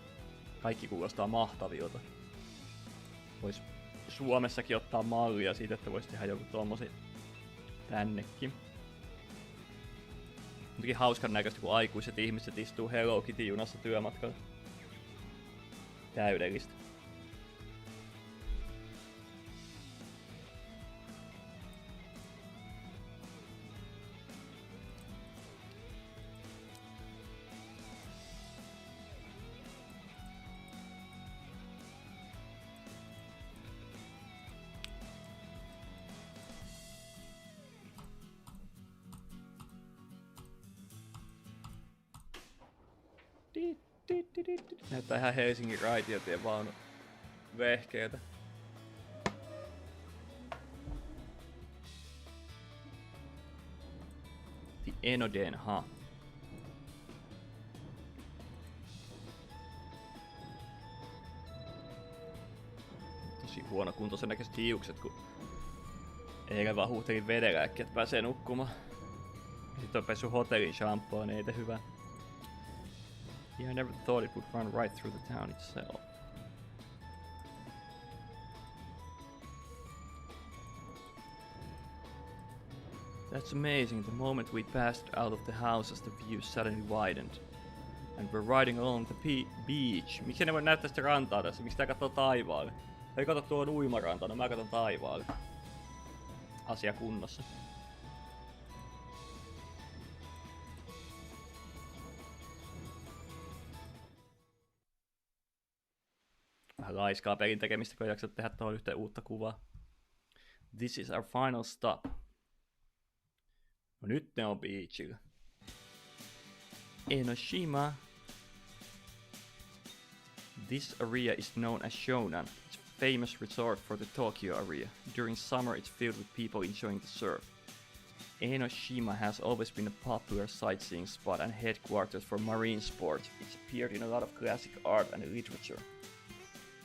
Kaikki kuulostaa mahtavilta. Vois Suomessakin ottaa mallia siitä, että vois tehdä joku tommosi tännekin. Jotenkin hauskan näköistä, kun aikuiset ihmiset istuu Hello Kitty junassa työmatkalla. Täydellistä. Näyttää ihan Helsingin raitiotien vaunu vehkeiltä. The Enoden, Tosi huonokuntoisen näköiset hiukset, kun eilen vaan huuhtelin vedellä äkkiä, että pääsee nukkumaan. Sitten on pessu hotellin shampoo, niin ei te hyvä. Yeah, I never thought it would run right through the town itself. That's amazing. The moment we passed out of the houses, the view suddenly widened. And we're riding along the beach. Miksi ne voi näyttää sitä rantaa tässä? Miksi tää katsoo taivaalle? Ei kato tuon uimaranta, no mä katon taivaalle. Asia kunnossa. Vähän laiskaa pelin tekemistä, kun ei jaksa tehdä tuohon yhteen uutta kuvaa. This is our final stop. No nyt ne on beachillä. Enoshima. This area is known as Shonan. It's a famous resort for the Tokyo area. During summer it's filled with people enjoying the surf. Enoshima has always been a popular sightseeing spot and headquarters for marine sports. It's appeared in a lot of classic art and literature.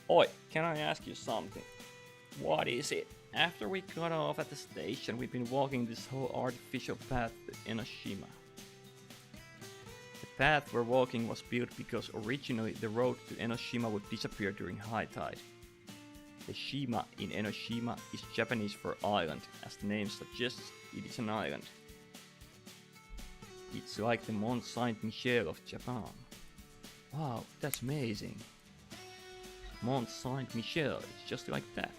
Oi, can I ask you something? What is it? After we got off at the station, we've been walking this whole artificial path to Enoshima. The path we're walking was built because originally the road to Enoshima would disappear during high tide. The Shima in Enoshima is Japanese for island. As the name suggests, it is an island. It's like the Mont Saint-Michel of Japan. Wow, that's amazing. Mont Saint-Michel, it's just like that.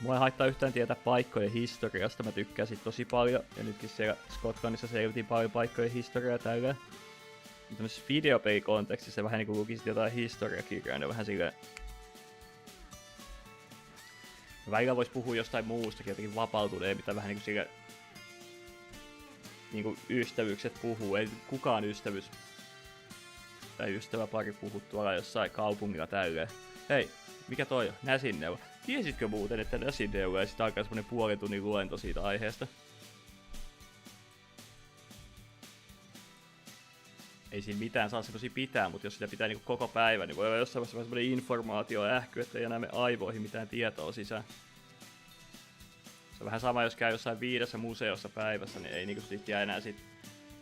Mua ei haittaa yhtään tietää paikkojen historiasta, mä tykkään sit tosi paljon. Ja nytkin siellä Skotlannissa selvitin paljon paikkojen historiaa tällä. Tämmöisessä videopelikontekstissa vähän niinku lukisit jotain historiakirjaa, niin vähän silleen... Välillä vois puhua jostain muustakin, jotenkin vapautuneen, mitä vähän niinku silleen... Niinku ystävyykset puhuu, ei kukaan ystävyys... Tai ystäväpari puhu tuolla jossain kaupungilla tälleen. Hei, mikä toi on? Näsinneuvo. Tiesitkö muuten, että näsinneuvo ja sit alkaa semmonen puolen tunnin luento siitä aiheesta? Ei siinä mitään saa semmosia pitää, mutta jos sitä pitää niinku koko päivän, niin voi olla jossain vaiheessa semmonen informaatioähky, että ei enää mene aivoihin mitään tietoa sisään. Se on vähän sama, jos käy jossain 5 museossa päivässä, niin ei niinku sit jää enää sit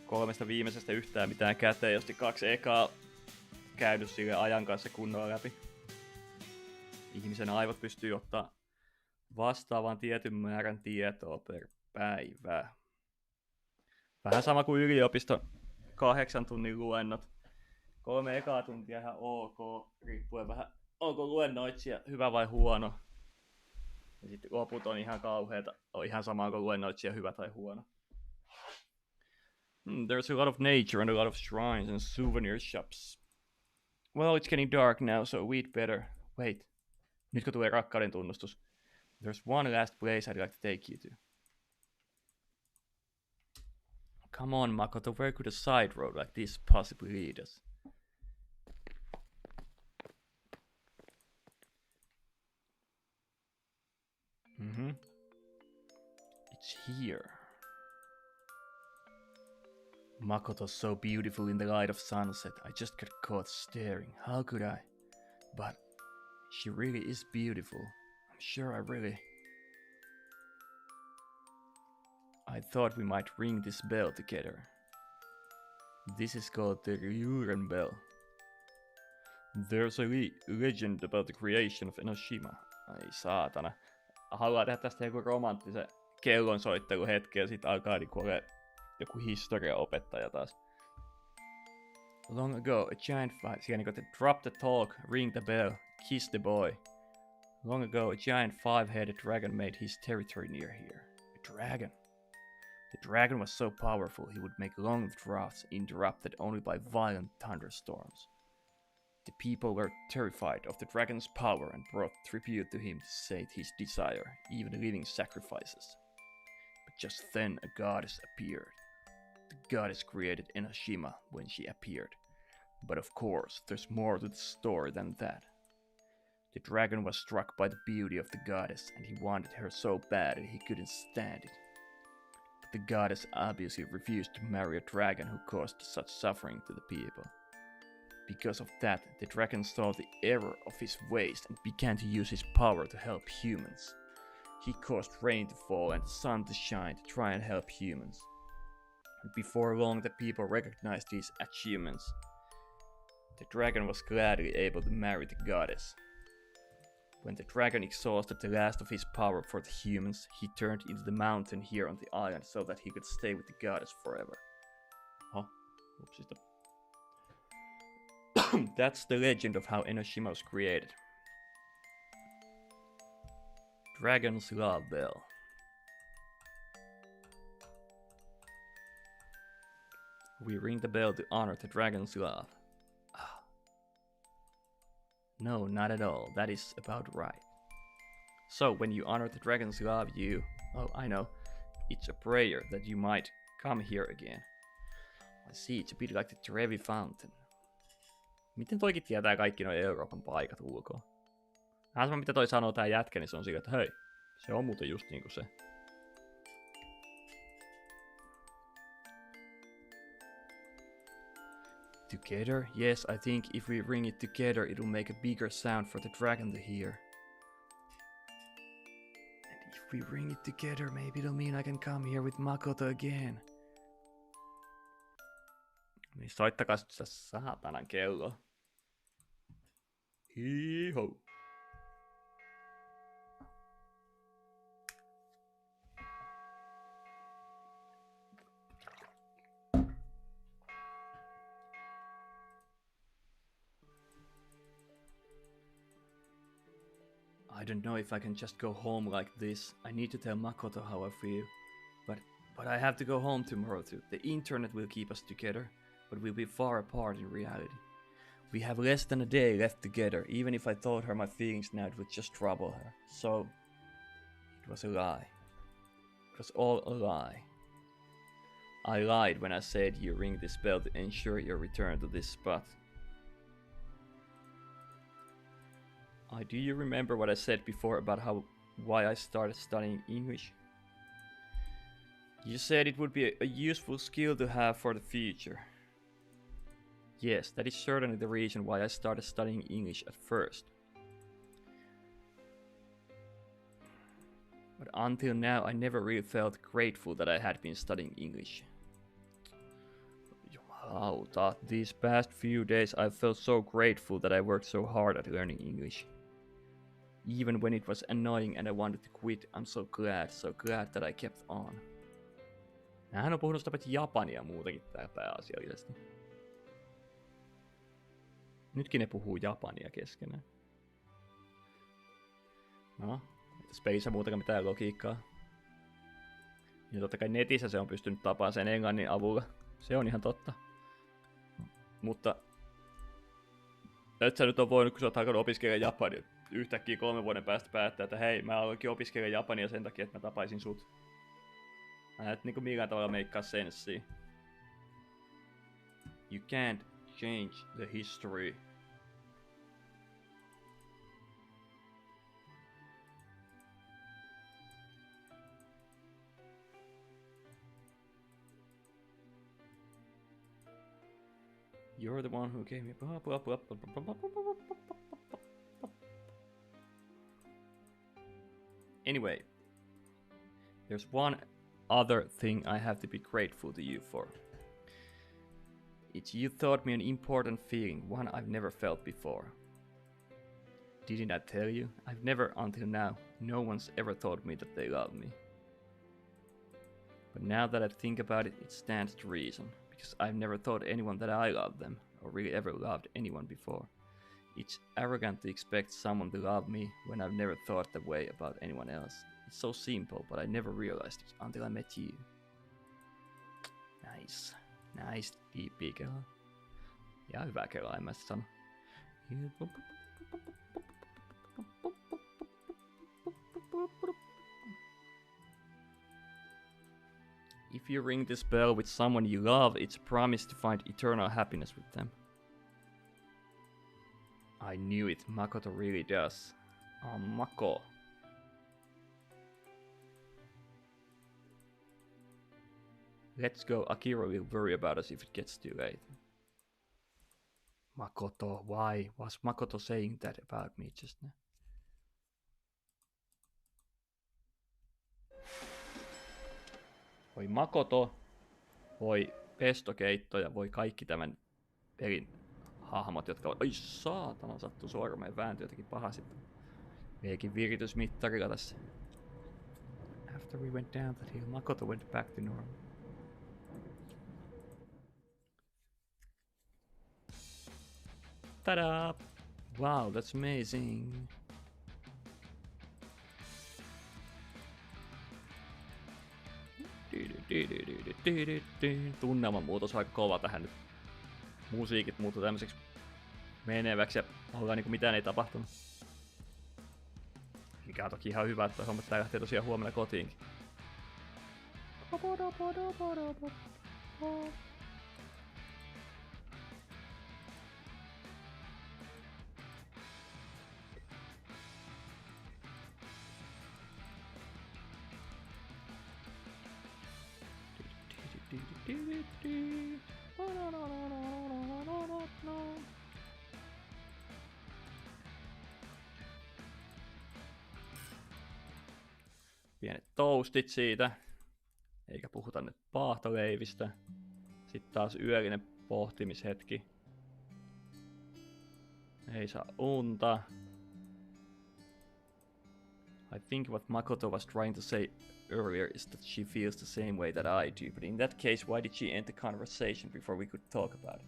3 viimeisestä yhtään mitään käteen, jos 2 ekaa käynyt sille ajan kanssa kunnolla läpi. Ihmisen aivot pystyy ottaa vastaavan tietyn määrän tietoa per päivä. Vähän sama kuin yliopiston 8 tunnin luennot. 3 ekaa tuntia ihan ok, riippuen vähän onko luennoitsija hyvä vai huono. Ja sitten loput on ihan kauheeta, on ihan sama onko luennoitsija hyvä tai huono. There's a lot of nature and a lot of shrines and souvenir shops. Well, it's getting dark now, so we'd better... Wait. Nyt kun tulee rakkauden tunnustus. There's one last place I'd like to take you to. Come on, Makoto, where could a side road like this possibly lead us? It's here. Makoto's so beautiful in the light of sunset, I just got caught staring. How could I? But she really is beautiful. I'm sure I thought we might ring this bell together. This is called the Ryuren bell. There's a legend about the creation of Enoshima. Ai saatana. Haluaa tehdä tästä joku romanttisen kellonsoitteluhetken ja sit alkaa niinku ole joku historiaopettaja taas. Long ago, a giant siellä niinku drop the talk, ring the bell, kiss the boy. Long ago, a giant five-headed dragon made his territory near here. A dragon. The dragon was so powerful he would make long drafts interrupted only by violent thunderstorms. The people were terrified of the dragon's power and brought tribute to him to sate his desire, even living sacrifices. But just then a goddess appeared. The goddess created Enoshima when she appeared. But of course, there's more to the story than that. The dragon was struck by the beauty of the goddess and he wanted her so bad that he couldn't stand it. But the goddess obviously refused to marry a dragon who caused such suffering to the people. Because of that, the dragon saw the error of his ways and began to use his power to help humans. He caused rain to fall and the sun to shine to try and help humans. And before long, the people recognized these achievements. The dragon was gladly able to marry the goddess. When the dragon exhausted the last of his power for the humans, he turned into the mountain here on the island so that he could stay with the goddess forever. That's the legend of how Enoshima was created. Dragon's Love Bell. We ring the bell to honor the dragon's love. No, not at all. That is about right. So, when you honor the dragon's love, you... Oh, I know. It's a prayer that you might come here again. I see, it's a bit like the Trevi Fountain. Miten toikin tietää kaikki nuo Euroopan paikat ulkoa? Vähän sama mitä toi sanoo tää jätkä, niin se on sillä, että hei, se on muuten just niinku se. Together? Yes, I think if we ring it together, it'll make a bigger sound for the dragon to hear. And if we ring it together, maybe it'll mean I can come here with Makoto again. Niin soittakaa sitä saatanan kello. Hii-ho. I don't know if I can just go home like this. I need to tell Makoto how I feel. But I have to go home tomorrow too. The internet will keep us together, but we'll be far apart in reality. We have less than a day left together. Even if I told her my feelings now, it would just trouble her. So, it was a lie. It was all a lie. I lied when I said you ring this bell to ensure your return to this spot. Do you remember what I said before about why I started studying English? You said it would be a useful skill to have for the future. Yes, that is certainly the reason why I started studying English at first. But until now, I never really felt grateful that I had been studying English. Jumalauta, these past few days I felt so grateful that I worked so hard at learning English. Even when it was annoying and I wanted to quit, I'm so glad that I kept on. Hän on puhunut sitä paitsi japania muutenkin tää pääasiallisesti. Nytkin ne puhuu japania keskenään. No, Space muutakaan mitään logiikkaa. Ja totta kai netissä se on pystynyt tapaamaan sen englannin avulla. Se on ihan totta. Mutta et sä nyt on voinut, kun sä oot alkanut opiskella japania, yhtäkkiä 3 vuoden päästä päättää, että hei, mä aloinkin opiskella japania sen takia, että mä tapaisin sut. Mä et niinku millään tavalla meikkaa senssiä. You can't change the history. You're the one who gave me... Anyway, there's one other thing I have to be grateful to you for. It's you taught me an important feeling, one I've never felt before. Didn't I tell you? I've never, until now, no one's ever told me that they love me. But now that I think about it, it stands to reason, because I've never thought anyone that I loved them, or really ever loved anyone before. It's arrogant to expect someone to love me when I've never thought that way about anyone else. It's so simple, but I never realized it until I met you. Nice. Nice, deep kello. Ja hyvä kello, en mä sitä sano. If you ring this bell with someone you love, it's a promise to find eternal happiness with them. I knew it, Makoto really does. Oh, Mako. Let's go, Akira will worry about us if it gets too late. Makoto, why was Makoto saying that about me just now? Voi Makoto, voi pestokeitto ja voi kaikki tämän pelin hahmot, jotka ovat... Oi saatana, sattuu sormeen, vääntyi jotenkin pahasti. Veikin viritysmittarilla tässä. After we went down that hill, Makoto went back to normal. Ta-da! Wow, that's amazing. Tunnelman muutos on aika kova tähän nyt. Musiikit muuttuu tämmöiseksi meneväksi ja ollaan niinku mitään ei tapahtunut. Mikä on toki ihan hyvä, että hommat tää lähtee tosiaan huomenna kotiinkin. Pienet toastit siitä, eikä puhuta nyt paahtoleivistä. Sitten taas yöllinen pohtimishetki. Ei saa unta. I think what Makoto was trying to say earlier is that she feels the same way that I do, but in that case, why did she end the conversation before we could talk about it?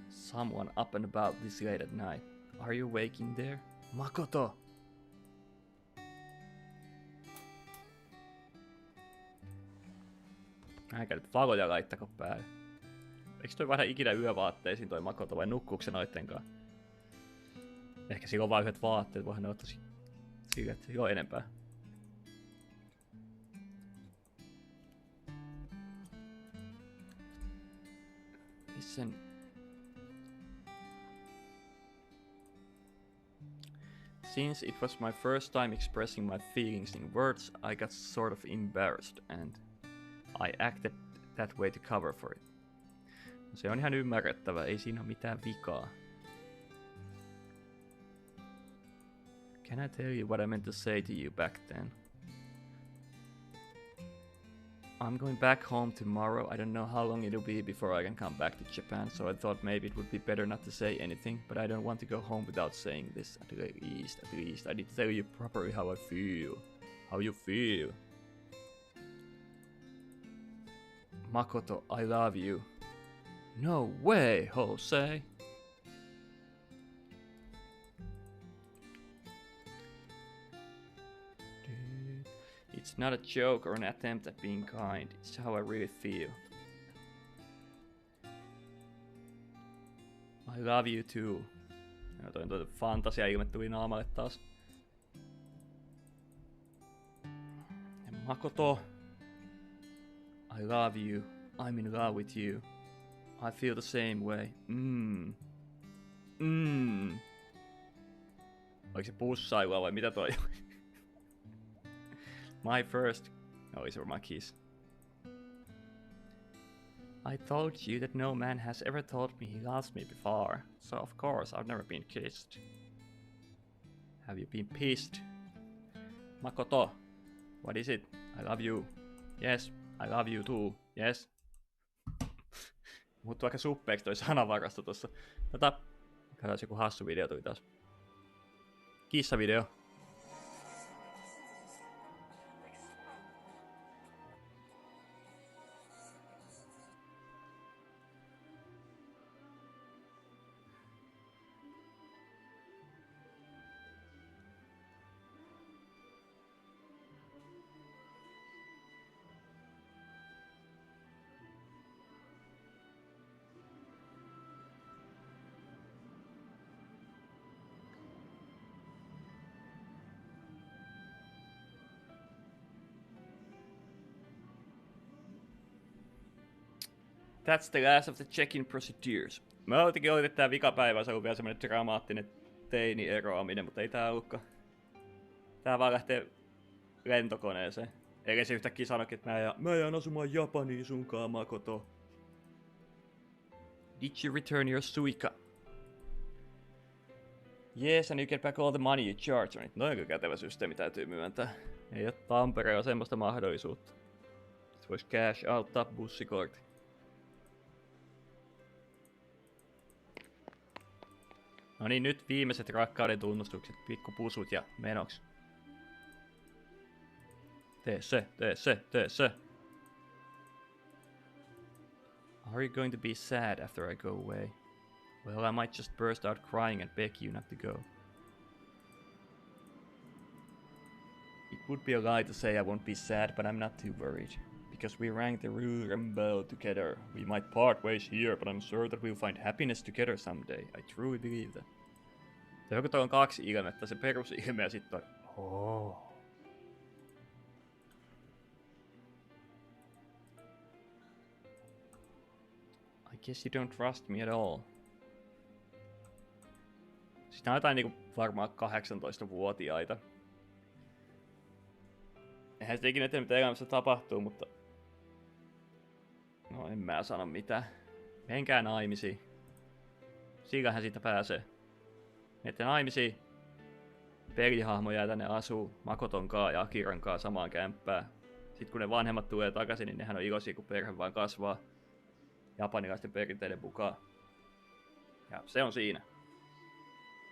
Someone up and about this late at night. Are you waking there? Makoto! Äänkä nyt valoja laittako päälle. Eikö toi vaihda ikinä yövaatteisiin toi Makoto vai nukkuuko se noittenkaan? Ehkä sillä on vain yhdet vaatteet, voihan ne ottaa sille, että sillä on enempää. Listen. Since it was my first time expressing my feelings in words, I got sort of embarrassed and I acted that way to cover for it. Se on ihan ymmärrettävä, ei siinä ole mitään vikaa. Can I tell you what I meant to say to you back then? I'm going back home tomorrow. I don't know how long it'll be before I can come back to Japan, so I thought maybe it would be better not to say anything, but I don't want to go home without saying this. At least, I need to tell you properly how I feel. How you feel. Makoto, I love you. No way, Jose. It's not a joke or an attempt at being kind. It's how I really feel. I love you too. Ja toi fantasia-ilme tuli naamalle taas. Ja Makoto. I love you. I'm in love with you. I feel the same way. Oliko se pussailua vai mitä toi oli? My first... Oli se varmaan kiss. I told you that no man has ever told me he loves me before, so of course I've never been kissed. Have you been pissed? Makoto, what is it? I love you. Yes, I love you too. Yes. Muuttuu aika suppeeksi toi sanavarasto tossa. Katsotaan, joku hassu video tuli taas. Kissavideo. That's the last of the check-in procedures. Mä jotenkin olin, että tää vikapäivä on vielä semmonen dramaattinen teini-eroaminen, mutta ei tää ollutkaan. Tää vaan lähtee lentokoneeseen. Eikä se yhtäkkiä sanokin, että mä jään asumaan Japaniin sunkaan, Makoto. Did you return your suika? Yes, and you get back all the money you charge on it. Noin kyllä kätevä systeemi täytyy myöntää. Ei oo Tampereella semmoista mahdollisuutta. Sit vois cash outtaa bussikortin. No niin, nyt viimeiset rakkauden tunnustukset, pikkupusut ja menoks. Tee se. Are you going to be sad after I go away? Well, I might just burst out crying and beg you not to go. It would be a lie to say I won't be sad, but I'm not too worried. Because we rang the Rumble together. We might part ways here, but I'm sure that we'll find happiness together someday. I truly believe that. Joku toi on kaksi ilmettä, se perusilme ja sit toi... Oh. I guess you don't trust me at all. Siinä on jotain niinku varmaan 18-vuotiaita. Eihän sitä ikinä tiedä mitä elämässä tapahtuu, mutta... No en mä sano mitään. Menkää naimisiin. Sillähän siitä pääsee. Menette naimisiin. Pelihahmo jää tänne asuu Makoton kaa ja Akiran kaa samaan kämppään. Sitten kun ne vanhemmat tulee takaisin, niin nehän on iloisia, kun perhe vaan kasvaa. Japanilaisten perinteiden mukaan. Ja se on siinä.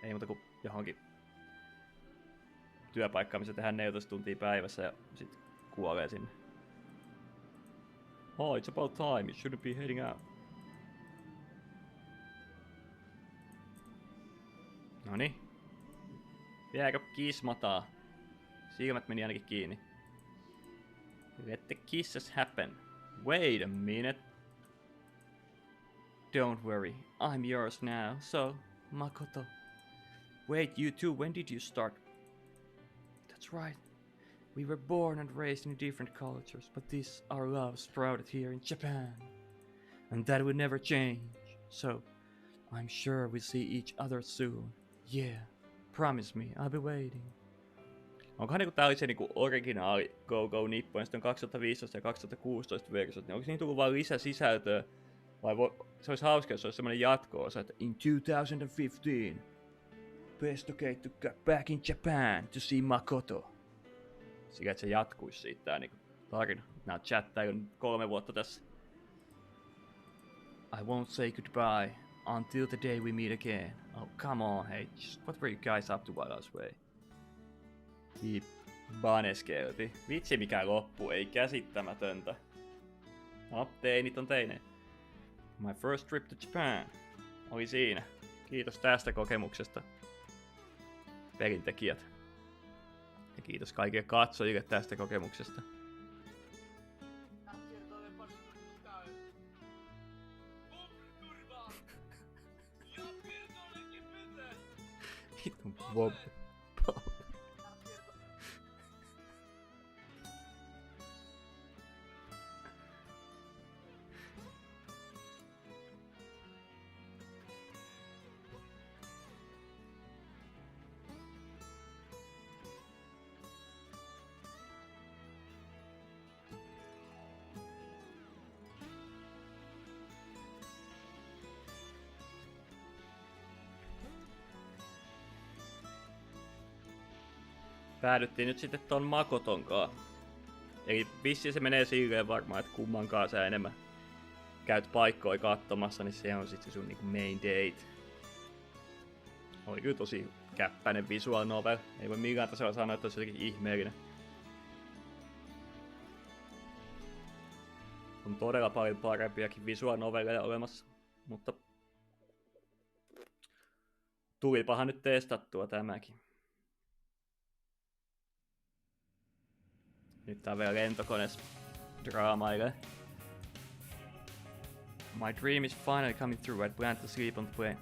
Ei muuta kuin johonkin työpaikkaan, missä tehdään 14 tuntia päivässä ja sit kuolee sinne. Oh, it's about time. You shouldn't be heading out. Noniin. Vieläkö kismataa? Silmät meni ainakin kiinni. Let the kisses happen. Wait a minute. Don't worry, I'm yours now, so, Makoto. Wait, you two, when did you start? That's right. We were born and raised in different cultures, but this, our love, sprouted here in Japan. And that will never change. So, I'm sure we'll see each other soon. Yeah, promise me, I'll be waiting. Onkohan niinku tää oli se niinku originaali Go Nippon, ja sitten on 2015 ja 2016 versiot, niin onko niin tullut vaan lisäsisältöä? Vai se olisi hauska, jos se olisi semmonen jatko-osa, että in 2015, best okay to get back in Japan to see Makoto. Sillä että se jatkuisi siitä tää niinku tarina. Nää chattaa jo 3 vuotta tässä. I won't say goodbye until the day we meet again. Oh, come on, hey, just what were you guys up to while I was away? Baneskelti. Vitsi mikä loppu, ei käsittämätöntä. No, teinit on teineen. My first trip to Japan. Oli siinä. Kiitos tästä kokemuksesta, pelintekijät. Ja kiitos kaikille katsojille tästä kokemuksesta. Hitun Bob. päädyttiin nyt sitten ton Makotonkaan. Eli vissiin se menee silleen varmaan, että kummankaan sä enemmän käyt paikkoja katsomassa, niin se on sitten sun niinku main date. Oli kyllä tosi käppäinen visual novel. Ei voi millään tasolla sanoa, että olisi jotenkin ihmeellinen. On todella paljon parempiakin visual novelleja olemassa, mutta tulipahan nyt testattua tämäkin. Nyt tää vielä lentokoneessa draamailee. My dream is finally coming through. I plan to sleep on the plane.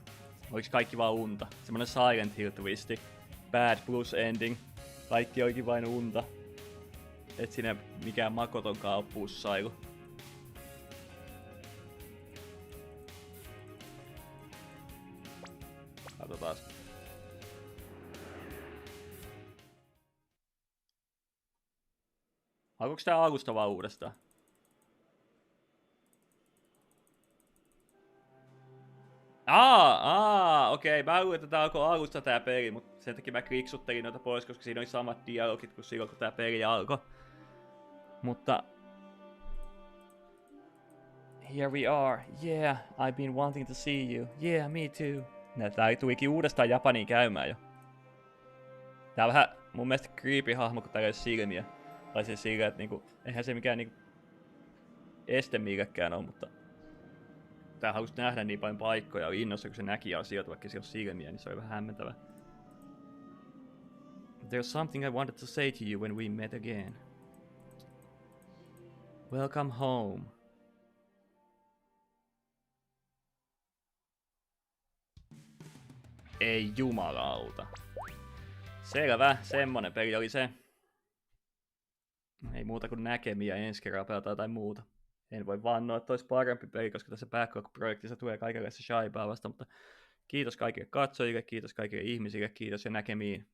Oliks kaikki vaan unta? Semmonen Silent Hill twisti. Bad plus ending. Kaikki olikin vain unta. Et siinä mikään Makotonkaan oo pussailu. Katsotaas. Alkoiko tää alusta vaan uudestaan? Okei. Mä luulen, että tää alkoi alusta tää peli, mutta sen takia mä kliksuttelin noita pois, koska siinä oli samat dialogit kuin silloin, kun tää peli alkoi. Mutta here we are. Yeah, I've been wanting to see you. Yeah, me too. Tää tulikin uudestaan Japaniin käymään jo. Tää on vähän mun mielestä creepy hahmo, kun täällä ei ole silmiä. Tai siis sillä, että niinku, eihän se mikään niinku este millekään on, mutta tää halusi nähdä niin paljon paikkoja, oli innossa, kun se näki asioita, vaikka se ei ole silmiä, niin se oli vähän hämmentävä. There's something I wanted to say to you when we met again. Welcome home. Ei jumalauta. Selvä, semmonen peli oli se. Ei muuta kuin näkemiä, ensi kerralla pelataan jotain muuta. En voi vannoa, että olisi parempi peli, koska tässä Backlog-projektissa tulee kaikenlaista shaibaa vasta, mutta kiitos kaikille katsojille, kiitos kaikille ihmisille, kiitos ja näkemiin.